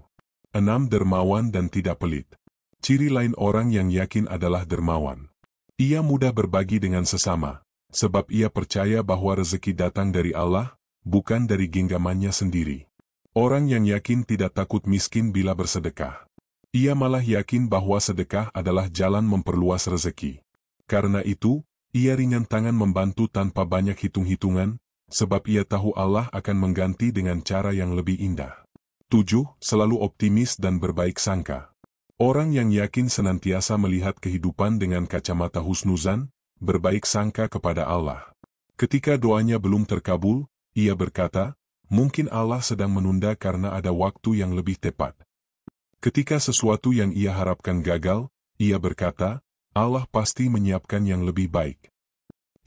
6. Dermawan dan tidak pelit. Ciri lain orang yang yakin adalah dermawan. Ia mudah berbagi dengan sesama, sebab ia percaya bahwa rezeki datang dari Allah, bukan dari genggamannya sendiri. Orang yang yakin tidak takut miskin bila bersedekah. Ia malah yakin bahwa sedekah adalah jalan memperluas rezeki. Karena itu, ia ringan tangan membantu tanpa banyak hitung-hitungan, sebab ia tahu Allah akan mengganti dengan cara yang lebih indah. 7. Selalu optimis dan berbaik sangka. Orang yang yakin senantiasa melihat kehidupan dengan kacamata husnuzan, berbaik sangka kepada Allah. Ketika doanya belum terkabul, ia berkata, mungkin Allah sedang menunda karena ada waktu yang lebih tepat. Ketika sesuatu yang ia harapkan gagal, ia berkata, Allah pasti menyiapkan yang lebih baik.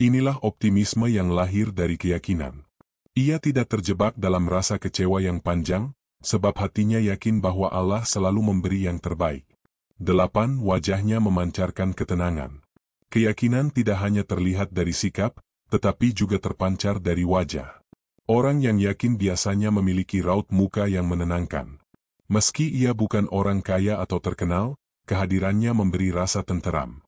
Inilah optimisme yang lahir dari keyakinan. Ia tidak terjebak dalam rasa kecewa yang panjang, sebab hatinya yakin bahwa Allah selalu memberi yang terbaik. 8. Wajahnya memancarkan ketenangan. Keyakinan tidak hanya terlihat dari sikap, tetapi juga terpancar dari wajah. Orang yang yakin biasanya memiliki raut muka yang menenangkan. Meski ia bukan orang kaya atau terkenal, kehadirannya memberi rasa tenteram.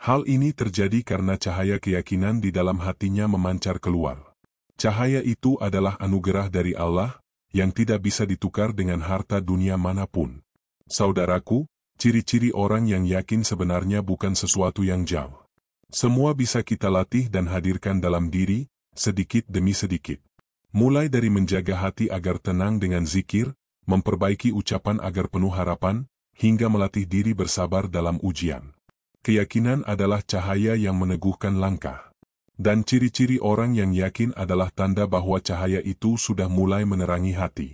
Hal ini terjadi karena cahaya keyakinan di dalam hatinya memancar keluar. Cahaya itu adalah anugerah dari Allah, yang tidak bisa ditukar dengan harta dunia manapun. Saudaraku, ciri-ciri orang yang yakin sebenarnya bukan sesuatu yang jauh. Semua bisa kita latih dan hadirkan dalam diri, sedikit demi sedikit. Mulai dari menjaga hati agar tenang dengan zikir, memperbaiki ucapan agar penuh harapan, hingga melatih diri bersabar dalam ujian. Keyakinan adalah cahaya yang meneguhkan langkah. Dan ciri-ciri orang yang yakin adalah tanda bahwa cahaya itu sudah mulai menerangi hati.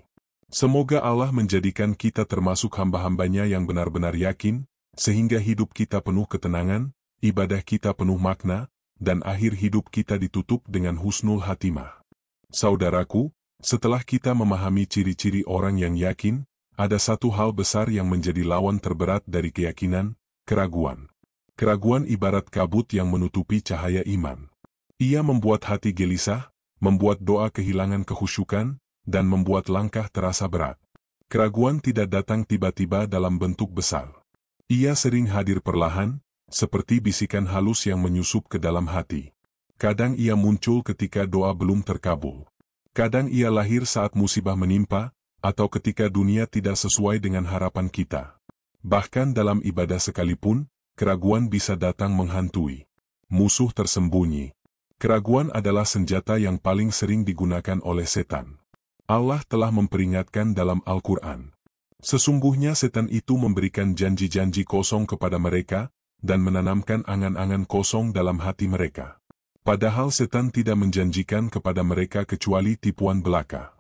Semoga Allah menjadikan kita termasuk hamba-hambanya yang benar-benar yakin, sehingga hidup kita penuh ketenangan, ibadah kita penuh makna, dan akhir hidup kita ditutup dengan husnul hatimah. Saudaraku, setelah kita memahami ciri-ciri orang yang yakin, ada satu hal besar yang menjadi lawan terberat dari keyakinan, keraguan. Keraguan ibarat kabut yang menutupi cahaya iman. Ia membuat hati gelisah, membuat doa kehilangan kekhusyukan, dan membuat langkah terasa berat. Keraguan tidak datang tiba-tiba dalam bentuk besar. Ia sering hadir perlahan, seperti bisikan halus yang menyusup ke dalam hati. Kadang ia muncul ketika doa belum terkabul. Kadang ia lahir saat musibah menimpa, atau ketika dunia tidak sesuai dengan harapan kita. Bahkan dalam ibadah sekalipun, keraguan bisa datang menghantui. Musuh tersembunyi. Keraguan adalah senjata yang paling sering digunakan oleh setan. Allah telah memperingatkan dalam Al-Quran. Sesungguhnya setan itu memberikan janji-janji kosong kepada mereka, dan menanamkan angan-angan kosong dalam hati mereka. Padahal setan tidak menjanjikan kepada mereka kecuali tipuan belaka.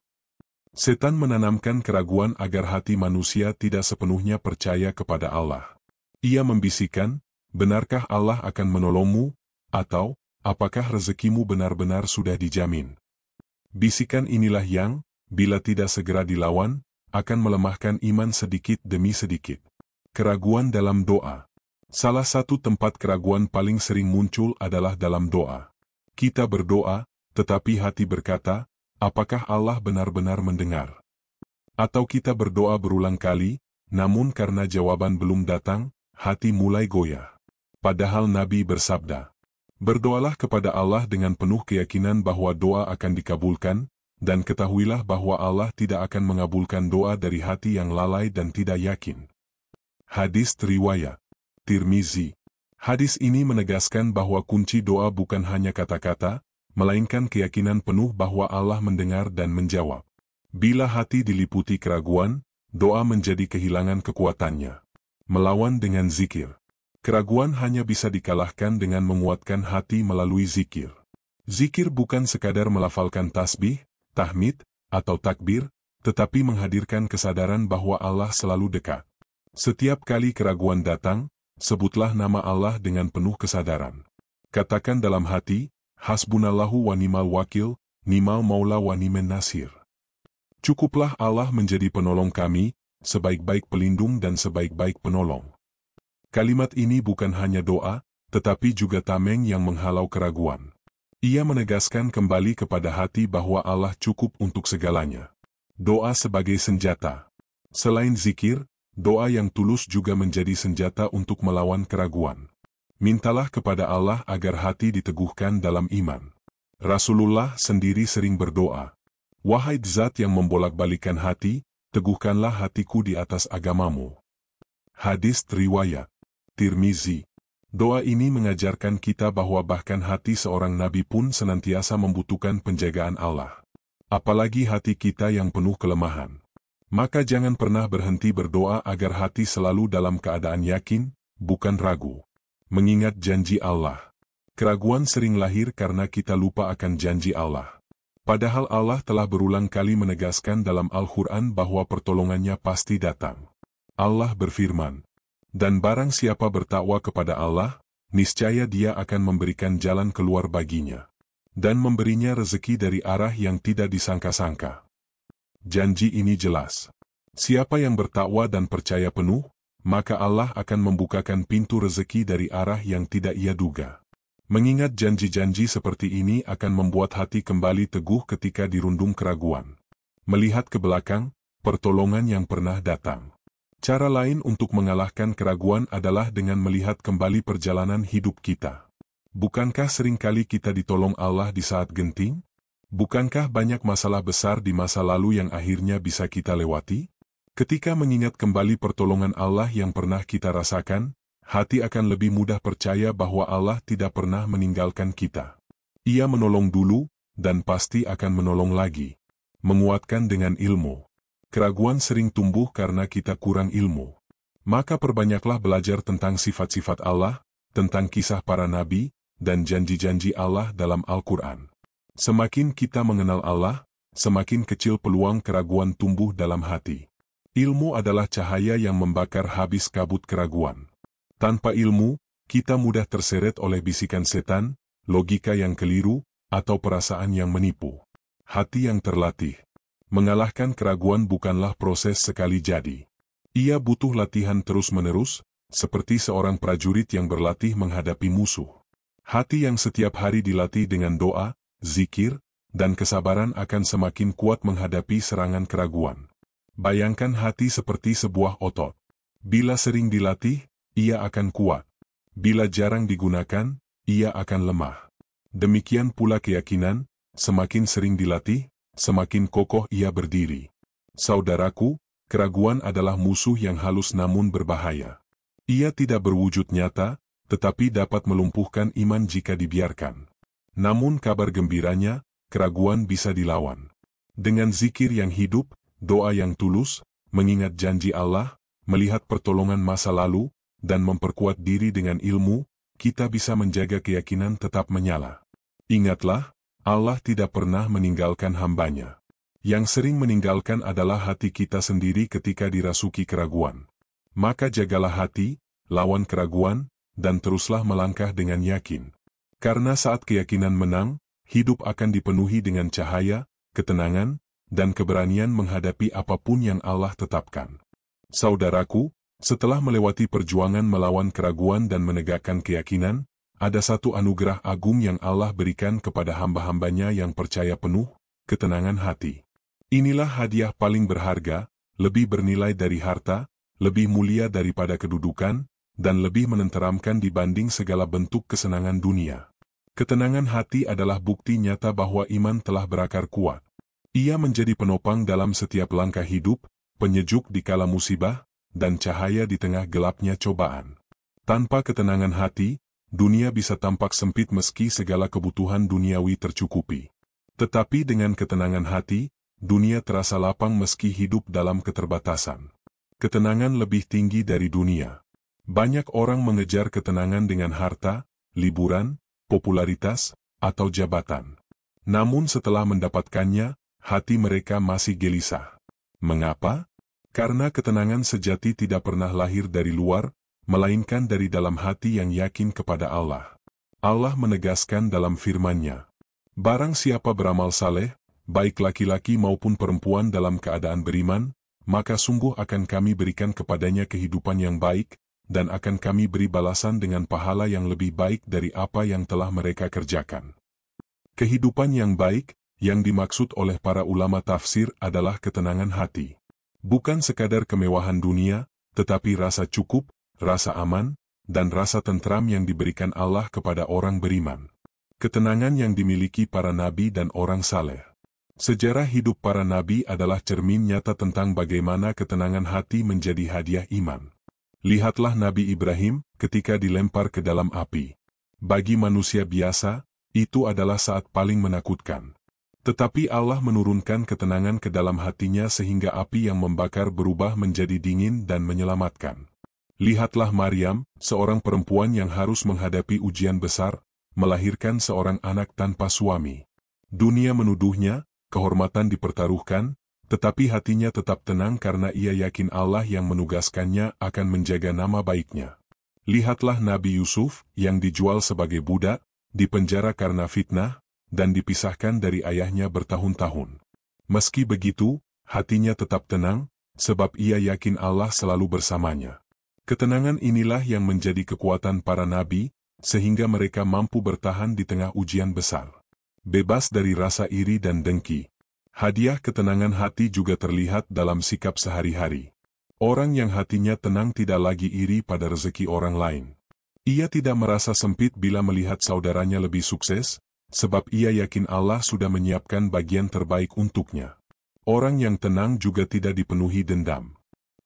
Setan menanamkan keraguan agar hati manusia tidak sepenuhnya percaya kepada Allah. Ia membisikkan, benarkah Allah akan menolongmu? Atau, apakah rezekimu benar-benar sudah dijamin? Bisikan inilah yang, bila tidak segera dilawan, akan melemahkan iman sedikit demi sedikit. Keraguan dalam doa. Salah satu tempat keraguan paling sering muncul adalah dalam doa. Kita berdoa, tetapi hati berkata, apakah Allah benar-benar mendengar? Atau kita berdoa berulang kali, namun karena jawaban belum datang, hati mulai goyah. Padahal Nabi bersabda, berdoalah kepada Allah dengan penuh keyakinan bahwa doa akan dikabulkan, dan ketahuilah bahwa Allah tidak akan mengabulkan doa dari hati yang lalai dan tidak yakin. Hadis riwayat Tirmizi. Hadis ini menegaskan bahwa kunci doa bukan hanya kata-kata, melainkan keyakinan penuh bahwa Allah mendengar dan menjawab. Bila hati diliputi keraguan, doa menjadi kehilangan kekuatannya. Melawan dengan zikir. Keraguan hanya bisa dikalahkan dengan menguatkan hati melalui zikir. Zikir bukan sekadar melafalkan tasbih, tahmid, atau takbir, tetapi menghadirkan kesadaran bahwa Allah selalu dekat. Setiap kali keraguan datang, sebutlah nama Allah dengan penuh kesadaran. Katakan dalam hati, hasbunallahu wa ni'mal wakil, ni'mal maula wa ni'man nasir. Cukuplah Allah menjadi penolong kami, sebaik-baik pelindung dan sebaik-baik penolong. Kalimat ini bukan hanya doa, tetapi juga tameng yang menghalau keraguan. Ia menegaskan kembali kepada hati bahwa Allah cukup untuk segalanya. Doa sebagai senjata. Selain zikir, doa yang tulus juga menjadi senjata untuk melawan keraguan. Mintalah kepada Allah agar hati diteguhkan dalam iman. Rasulullah sendiri sering berdoa, wahai Zat yang membolak-balikan hati, teguhkanlah hatiku di atas agamamu. Hadis riwayat Tirmizi. Doa ini mengajarkan kita bahwa bahkan hati seorang nabi pun senantiasa membutuhkan penjagaan Allah. Apalagi hati kita yang penuh kelemahan. Maka jangan pernah berhenti berdoa agar hati selalu dalam keadaan yakin, bukan ragu. Mengingat janji Allah. Keraguan sering lahir karena kita lupa akan janji Allah. Padahal Allah telah berulang kali menegaskan dalam Al-Quran bahwa pertolongannya pasti datang. Allah berfirman, dan barang siapa bertakwa kepada Allah, niscaya Dia akan memberikan jalan keluar baginya. Dan memberinya rezeki dari arah yang tidak disangka-sangka. Janji ini jelas. Siapa yang bertakwa dan percaya penuh, maka Allah akan membukakan pintu rezeki dari arah yang tidak ia duga. Mengingat janji-janji seperti ini akan membuat hati kembali teguh ketika dirundung keraguan. Melihat ke belakang, pertolongan yang pernah datang. Cara lain untuk mengalahkan keraguan adalah dengan melihat kembali perjalanan hidup kita. Bukankah seringkali kita ditolong Allah di saat genting? Bukankah banyak masalah besar di masa lalu yang akhirnya bisa kita lewati? Ketika mengingat kembali pertolongan Allah yang pernah kita rasakan, hati akan lebih mudah percaya bahwa Allah tidak pernah meninggalkan kita. Ia menolong dulu, dan pasti akan menolong lagi. Menguatkan dengan ilmu. Keraguan sering tumbuh karena kita kurang ilmu. Maka perbanyaklah belajar tentang sifat-sifat Allah, tentang kisah para nabi, dan janji-janji Allah dalam Al-Quran. Semakin kita mengenal Allah, semakin kecil peluang keraguan tumbuh dalam hati. Ilmu adalah cahaya yang membakar habis kabut keraguan. Tanpa ilmu, kita mudah terseret oleh bisikan setan, logika yang keliru, atau perasaan yang menipu. Hati yang terlatih. Mengalahkan keraguan bukanlah proses sekali jadi. Ia butuh latihan terus-menerus, seperti seorang prajurit yang berlatih menghadapi musuh. Hati yang setiap hari dilatih dengan doa, zikir, dan kesabaran akan semakin kuat menghadapi serangan keraguan. Bayangkan hati seperti sebuah otot. Bila sering dilatih, ia akan kuat. Bila jarang digunakan, ia akan lemah. Demikian pula keyakinan, semakin sering dilatih, semakin kokoh ia berdiri. Saudaraku, keraguan adalah musuh yang halus namun berbahaya. Ia tidak berwujud nyata, tetapi dapat melumpuhkan iman jika dibiarkan. Namun kabar gembiranya, keraguan bisa dilawan. Dengan zikir yang hidup, doa yang tulus, mengingat janji Allah, melihat pertolongan masa lalu, dan memperkuat diri dengan ilmu, kita bisa menjaga keyakinan tetap menyala. Ingatlah, Allah tidak pernah meninggalkan hambanya. Yang sering meninggalkan adalah hati kita sendiri ketika dirasuki keraguan. Maka jagalah hati, lawan keraguan, dan teruslah melangkah dengan yakin. Karena saat keyakinan menang, hidup akan dipenuhi dengan cahaya, ketenangan, dan keberanian menghadapi apapun yang Allah tetapkan. Saudaraku, setelah melewati perjuangan melawan keraguan dan menegakkan keyakinan, ada satu anugerah agung yang Allah berikan kepada hamba-hambanya yang percaya penuh, ketenangan hati. Inilah hadiah paling berharga, lebih bernilai dari harta, lebih mulia daripada kedudukan, dan lebih menenteramkan dibanding segala bentuk kesenangan dunia. Ketenangan hati adalah bukti nyata bahwa iman telah berakar kuat. Ia menjadi penopang dalam setiap langkah hidup, penyejuk di kala musibah, dan cahaya di tengah gelapnya cobaan. Tanpa ketenangan hati, dunia bisa tampak sempit meski segala kebutuhan duniawi tercukupi. Tetapi dengan ketenangan hati, dunia terasa lapang meski hidup dalam keterbatasan. Ketenangan lebih tinggi dari dunia. Banyak orang mengejar ketenangan dengan harta, liburan, popularitas, atau jabatan. Namun setelah mendapatkannya, hati mereka masih gelisah. Mengapa? Karena ketenangan sejati tidak pernah lahir dari luar, melainkan dari dalam hati yang yakin kepada Allah. Allah menegaskan dalam firman-Nya, "Barang siapa beramal saleh, baik laki-laki maupun perempuan dalam keadaan beriman, maka sungguh akan kami berikan kepadanya kehidupan yang baik, dan akan kami beri balasan dengan pahala yang lebih baik dari apa yang telah mereka kerjakan." Kehidupan yang baik, yang dimaksud oleh para ulama tafsir adalah ketenangan hati. Bukan sekadar kemewahan dunia, tetapi rasa cukup, rasa aman, dan rasa tentram yang diberikan Allah kepada orang beriman. Ketenangan yang dimiliki para nabi dan orang saleh. Sejarah hidup para nabi adalah cermin nyata tentang bagaimana ketenangan hati menjadi hadiah iman. Lihatlah Nabi Ibrahim ketika dilempar ke dalam api. Bagi manusia biasa, itu adalah saat paling menakutkan. Tetapi Allah menurunkan ketenangan ke dalam hatinya sehingga api yang membakar berubah menjadi dingin dan menyelamatkan. Lihatlah Maryam, seorang perempuan yang harus menghadapi ujian besar, melahirkan seorang anak tanpa suami. Dunia menuduhnya, kehormatan dipertaruhkan, tetapi hatinya tetap tenang karena ia yakin Allah yang menugaskannya akan menjaga nama baiknya. Lihatlah Nabi Yusuf yang dijual sebagai budak, dipenjara karena fitnah, dan dipisahkan dari ayahnya bertahun-tahun. Meski begitu, hatinya tetap tenang, sebab ia yakin Allah selalu bersamanya. Ketenangan inilah yang menjadi kekuatan para nabi, sehingga mereka mampu bertahan di tengah ujian besar. Bebas dari rasa iri dan dengki. Hadiah ketenangan hati juga terlihat dalam sikap sehari-hari. Orang yang hatinya tenang tidak lagi iri pada rezeki orang lain. Ia tidak merasa sempit bila melihat saudaranya lebih sukses, sebab ia yakin Allah sudah menyiapkan bagian terbaik untuknya. Orang yang tenang juga tidak dipenuhi dendam.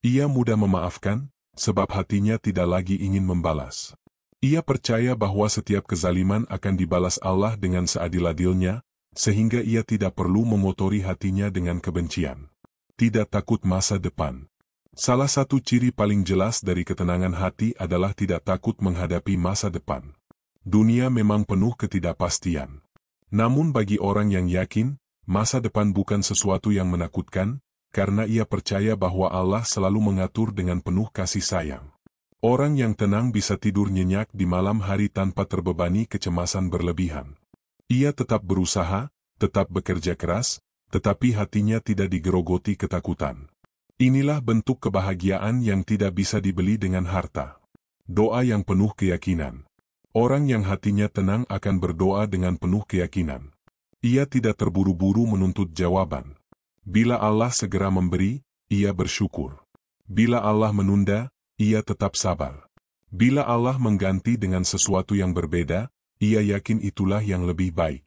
Ia mudah memaafkan, sebab hatinya tidak lagi ingin membalas. Ia percaya bahwa setiap kezaliman akan dibalas Allah dengan seadil-adilnya, sehingga ia tidak perlu mengotori hatinya dengan kebencian. Tidak takut masa depan. Salah satu ciri paling jelas dari ketenangan hati adalah tidak takut menghadapi masa depan. Dunia memang penuh ketidakpastian. Namun bagi orang yang yakin, masa depan bukan sesuatu yang menakutkan, karena ia percaya bahwa Allah selalu mengatur dengan penuh kasih sayang. Orang yang tenang bisa tidur nyenyak di malam hari tanpa terbebani kecemasan berlebihan. Ia tetap berusaha, tetap bekerja keras, tetapi hatinya tidak digerogoti ketakutan. Inilah bentuk kebahagiaan yang tidak bisa dibeli dengan harta. Doa yang penuh keyakinan. Orang yang hatinya tenang akan berdoa dengan penuh keyakinan. Ia tidak terburu-buru menuntut jawaban. Bila Allah segera memberi, ia bersyukur. Bila Allah menunda, ia tetap sabar. Bila Allah mengganti dengan sesuatu yang berbeda, ia yakin itulah yang lebih baik.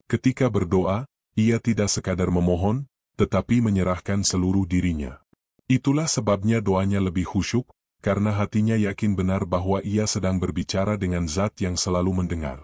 Ketika berdoa, ia tidak sekadar memohon, tetapi menyerahkan seluruh dirinya. Itulah sebabnya doanya lebih khusyuk, karena hatinya yakin benar bahwa ia sedang berbicara dengan Zat yang selalu mendengar.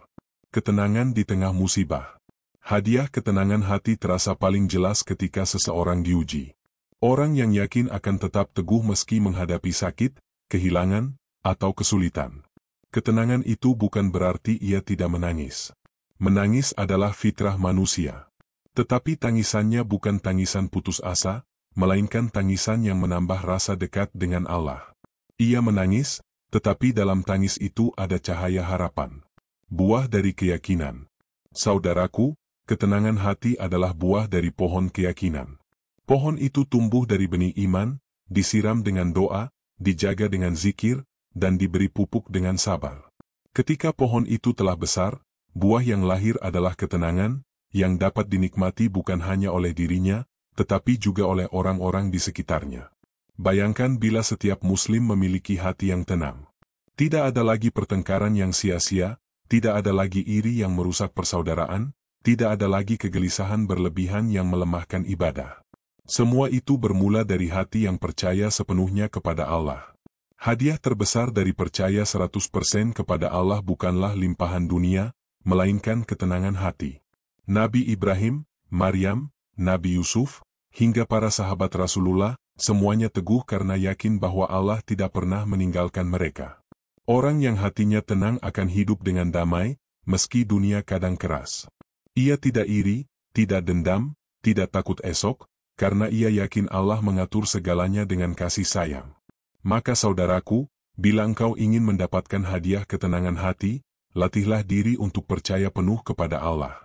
Ketenangan di tengah musibah. Hadiah ketenangan hati terasa paling jelas ketika seseorang diuji. Orang yang yakin akan tetap teguh meski menghadapi sakit, kehilangan, atau kesulitan. Ketenangan itu bukan berarti ia tidak menangis. Menangis adalah fitrah manusia. Tetapi tangisannya bukan tangisan putus asa, melainkan tangisan yang menambah rasa dekat dengan Allah. Ia menangis, tetapi dalam tangis itu ada cahaya harapan. Buah dari keyakinan. Saudaraku, ketenangan hati adalah buah dari pohon keyakinan. Pohon itu tumbuh dari benih iman, disiram dengan doa, dijaga dengan zikir, dan diberi pupuk dengan sabar. Ketika pohon itu telah besar, buah yang lahir adalah ketenangan, yang dapat dinikmati bukan hanya oleh dirinya, tetapi juga oleh orang-orang di sekitarnya. Bayangkan bila setiap muslim memiliki hati yang tenang. Tidak ada lagi pertengkaran yang sia-sia, tidak ada lagi iri yang merusak persaudaraan, tidak ada lagi kegelisahan berlebihan yang melemahkan ibadah. Semua itu bermula dari hati yang percaya sepenuhnya kepada Allah. Hadiah terbesar dari percaya 100% kepada Allah bukanlah limpahan dunia, melainkan ketenangan hati. Nabi Ibrahim, Maryam, Nabi Yusuf, hingga para sahabat Rasulullah, semuanya teguh karena yakin bahwa Allah tidak pernah meninggalkan mereka. Orang yang hatinya tenang akan hidup dengan damai, meski dunia kadang keras. Ia tidak iri, tidak dendam, tidak takut esok, karena ia yakin Allah mengatur segalanya dengan kasih sayang. Maka saudaraku, bila engkau ingin mendapatkan hadiah ketenangan hati, latihlah diri untuk percaya penuh kepada Allah.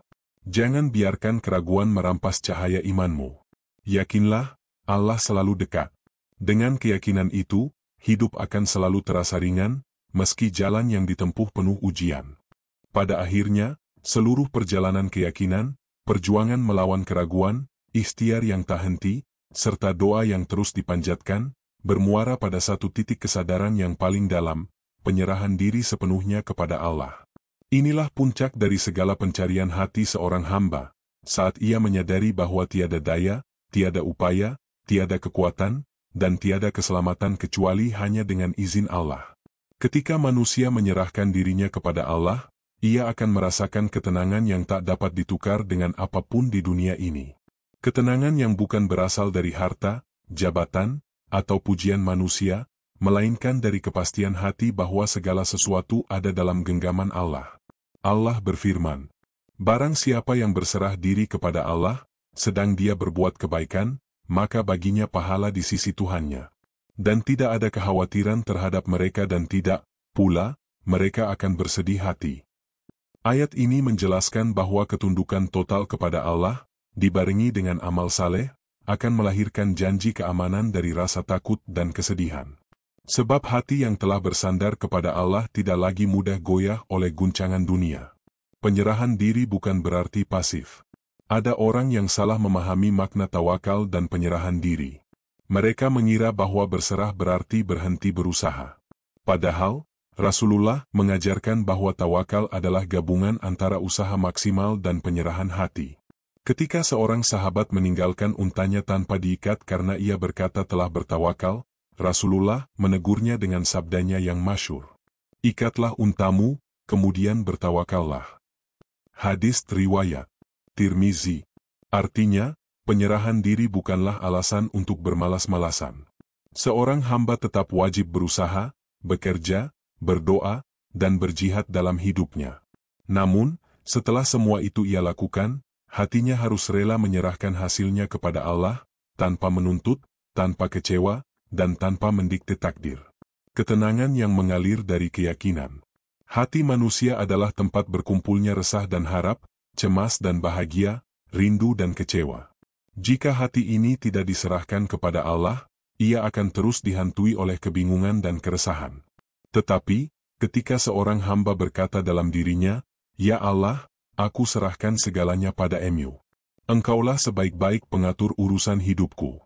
Jangan biarkan keraguan merampas cahaya imanmu. Yakinlah, Allah selalu dekat. Dengan keyakinan itu, hidup akan selalu terasa ringan, meski jalan yang ditempuh penuh ujian. Pada akhirnya, seluruh perjalanan keyakinan, perjuangan melawan keraguan, ikhtiar yang tak henti, serta doa yang terus dipanjatkan, bermuara pada satu titik kesadaran yang paling dalam, penyerahan diri sepenuhnya kepada Allah. Inilah puncak dari segala pencarian hati seorang hamba, saat ia menyadari bahwa tiada daya, tiada upaya, tiada kekuatan, dan tiada keselamatan kecuali hanya dengan izin Allah. Ketika manusia menyerahkan dirinya kepada Allah, ia akan merasakan ketenangan yang tak dapat ditukar dengan apapun di dunia ini. Ketenangan yang bukan berasal dari harta, jabatan, atau pujian manusia, melainkan dari kepastian hati bahwa segala sesuatu ada dalam genggaman Allah. Allah berfirman, "Barang siapa yang berserah diri kepada Allah, sedang dia berbuat kebaikan, maka baginya pahala di sisi Tuhannya. Dan tidak ada kekhawatiran terhadap mereka dan tidak, pula, mereka akan bersedih hati." Ayat ini menjelaskan bahwa ketundukan total kepada Allah, dibarengi dengan amal saleh, akan melahirkan janji keamanan dari rasa takut dan kesedihan. Sebab hati yang telah bersandar kepada Allah tidak lagi mudah goyah oleh guncangan dunia. Penyerahan diri bukan berarti pasif. Ada orang yang salah memahami makna tawakal dan penyerahan diri. Mereka mengira bahwa berserah berarti berhenti berusaha. Padahal, Rasulullah mengajarkan bahwa tawakal adalah gabungan antara usaha maksimal dan penyerahan hati. Ketika seorang sahabat meninggalkan untanya tanpa diikat karena ia berkata telah bertawakal, Rasulullah menegurnya dengan sabdanya yang masyhur. "Ikatlah untamu, kemudian bertawakallah." Hadis riwayat Tirmizi. Artinya, penyerahan diri bukanlah alasan untuk bermalas-malasan. Seorang hamba tetap wajib berusaha, bekerja, berdoa, dan berjihad dalam hidupnya. Namun, setelah semua itu ia lakukan, hatinya harus rela menyerahkan hasilnya kepada Allah, tanpa menuntut, tanpa kecewa, dan tanpa mendikte takdir. Ketenangan yang mengalir dari keyakinan. Hati manusia adalah tempat berkumpulnya resah dan harap, cemas dan bahagia, rindu dan kecewa. Jika hati ini tidak diserahkan kepada Allah, ia akan terus dihantui oleh kebingungan dan keresahan. Tetapi, ketika seorang hamba berkata dalam dirinya, "Ya Allah, aku serahkan segalanya pada-Mu. Engkaulah sebaik-baik pengatur urusan hidupku."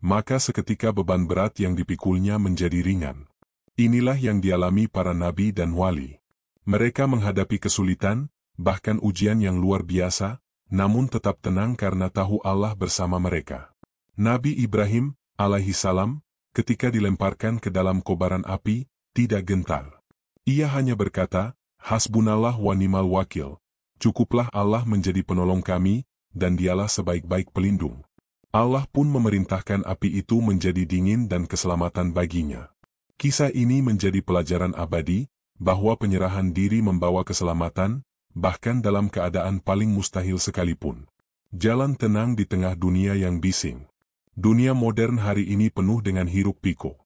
Maka seketika beban berat yang dipikulnya menjadi ringan. Inilah yang dialami para nabi dan wali. Mereka menghadapi kesulitan, bahkan ujian yang luar biasa, namun tetap tenang karena tahu Allah bersama mereka. Nabi Ibrahim, alaihi salam, ketika dilemparkan ke dalam kobaran api, tidak gentar. Ia hanya berkata, "Hasbunallah wa ni'mal wakil." Cukuplah Allah menjadi penolong kami, dan Dialah sebaik-baik pelindung. Allah pun memerintahkan api itu menjadi dingin dan keselamatan baginya. Kisah ini menjadi pelajaran abadi, bahwa penyerahan diri membawa keselamatan, bahkan dalam keadaan paling mustahil sekalipun. Jalan tenang di tengah dunia yang bising. Dunia modern hari ini penuh dengan hiruk-pikuk.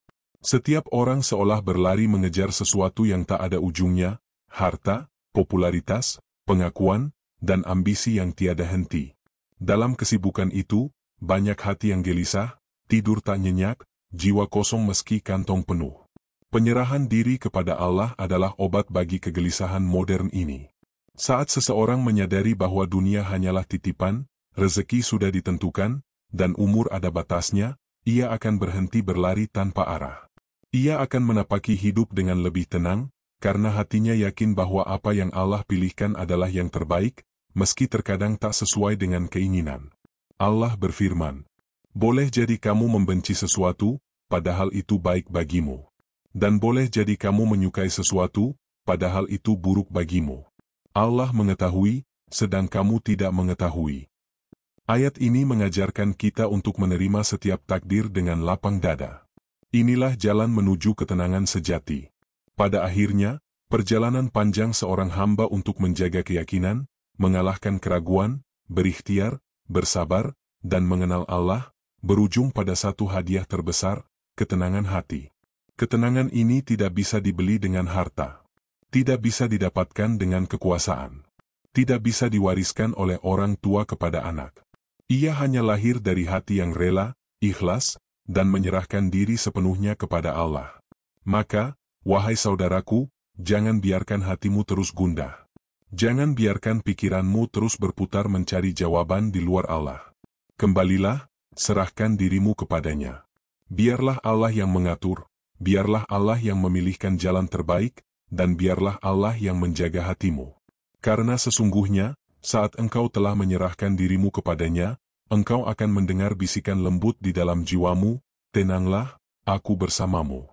Setiap orang seolah berlari mengejar sesuatu yang tak ada ujungnya, harta, popularitas, pengakuan, dan ambisi yang tiada henti. Dalam kesibukan itu, banyak hati yang gelisah, tidur tak nyenyak, jiwa kosong meski kantong penuh. Penyerahan diri kepada Allah adalah obat bagi kegelisahan modern ini. Saat seseorang menyadari bahwa dunia hanyalah titipan, rezeki sudah ditentukan, dan umur ada batasnya, ia akan berhenti berlari tanpa arah. Ia akan menapaki hidup dengan lebih tenang, karena hatinya yakin bahwa apa yang Allah pilihkan adalah yang terbaik, meski terkadang tak sesuai dengan keinginan. Allah berfirman, "Boleh jadi kamu membenci sesuatu, padahal itu baik bagimu. Dan boleh jadi kamu menyukai sesuatu, padahal itu buruk bagimu. Allah mengetahui, sedang kamu tidak mengetahui." Ayat ini mengajarkan kita untuk menerima setiap takdir dengan lapang dada. Inilah jalan menuju ketenangan sejati. Pada akhirnya, perjalanan panjang seorang hamba untuk menjaga keyakinan, mengalahkan keraguan, berikhtiar, bersabar, dan mengenal Allah, berujung pada satu hadiah terbesar, ketenangan hati. Ketenangan ini tidak bisa dibeli dengan harta. Tidak bisa didapatkan dengan kekuasaan. Tidak bisa diwariskan oleh orang tua kepada anak. Ia hanya lahir dari hati yang rela, ikhlas, dan menyerahkan diri sepenuhnya kepada Allah. Maka, wahai saudaraku, jangan biarkan hatimu terus gundah. Jangan biarkan pikiranmu terus berputar mencari jawaban di luar Allah. Kembalilah, serahkan dirimu kepadanya. Biarlah Allah yang mengatur, biarlah Allah yang memilihkan jalan terbaik, dan biarlah Allah yang menjaga hatimu. Karena sesungguhnya, saat engkau telah menyerahkan dirimu kepadanya, engkau akan mendengar bisikan lembut di dalam jiwamu, "Tenanglah, aku bersamamu."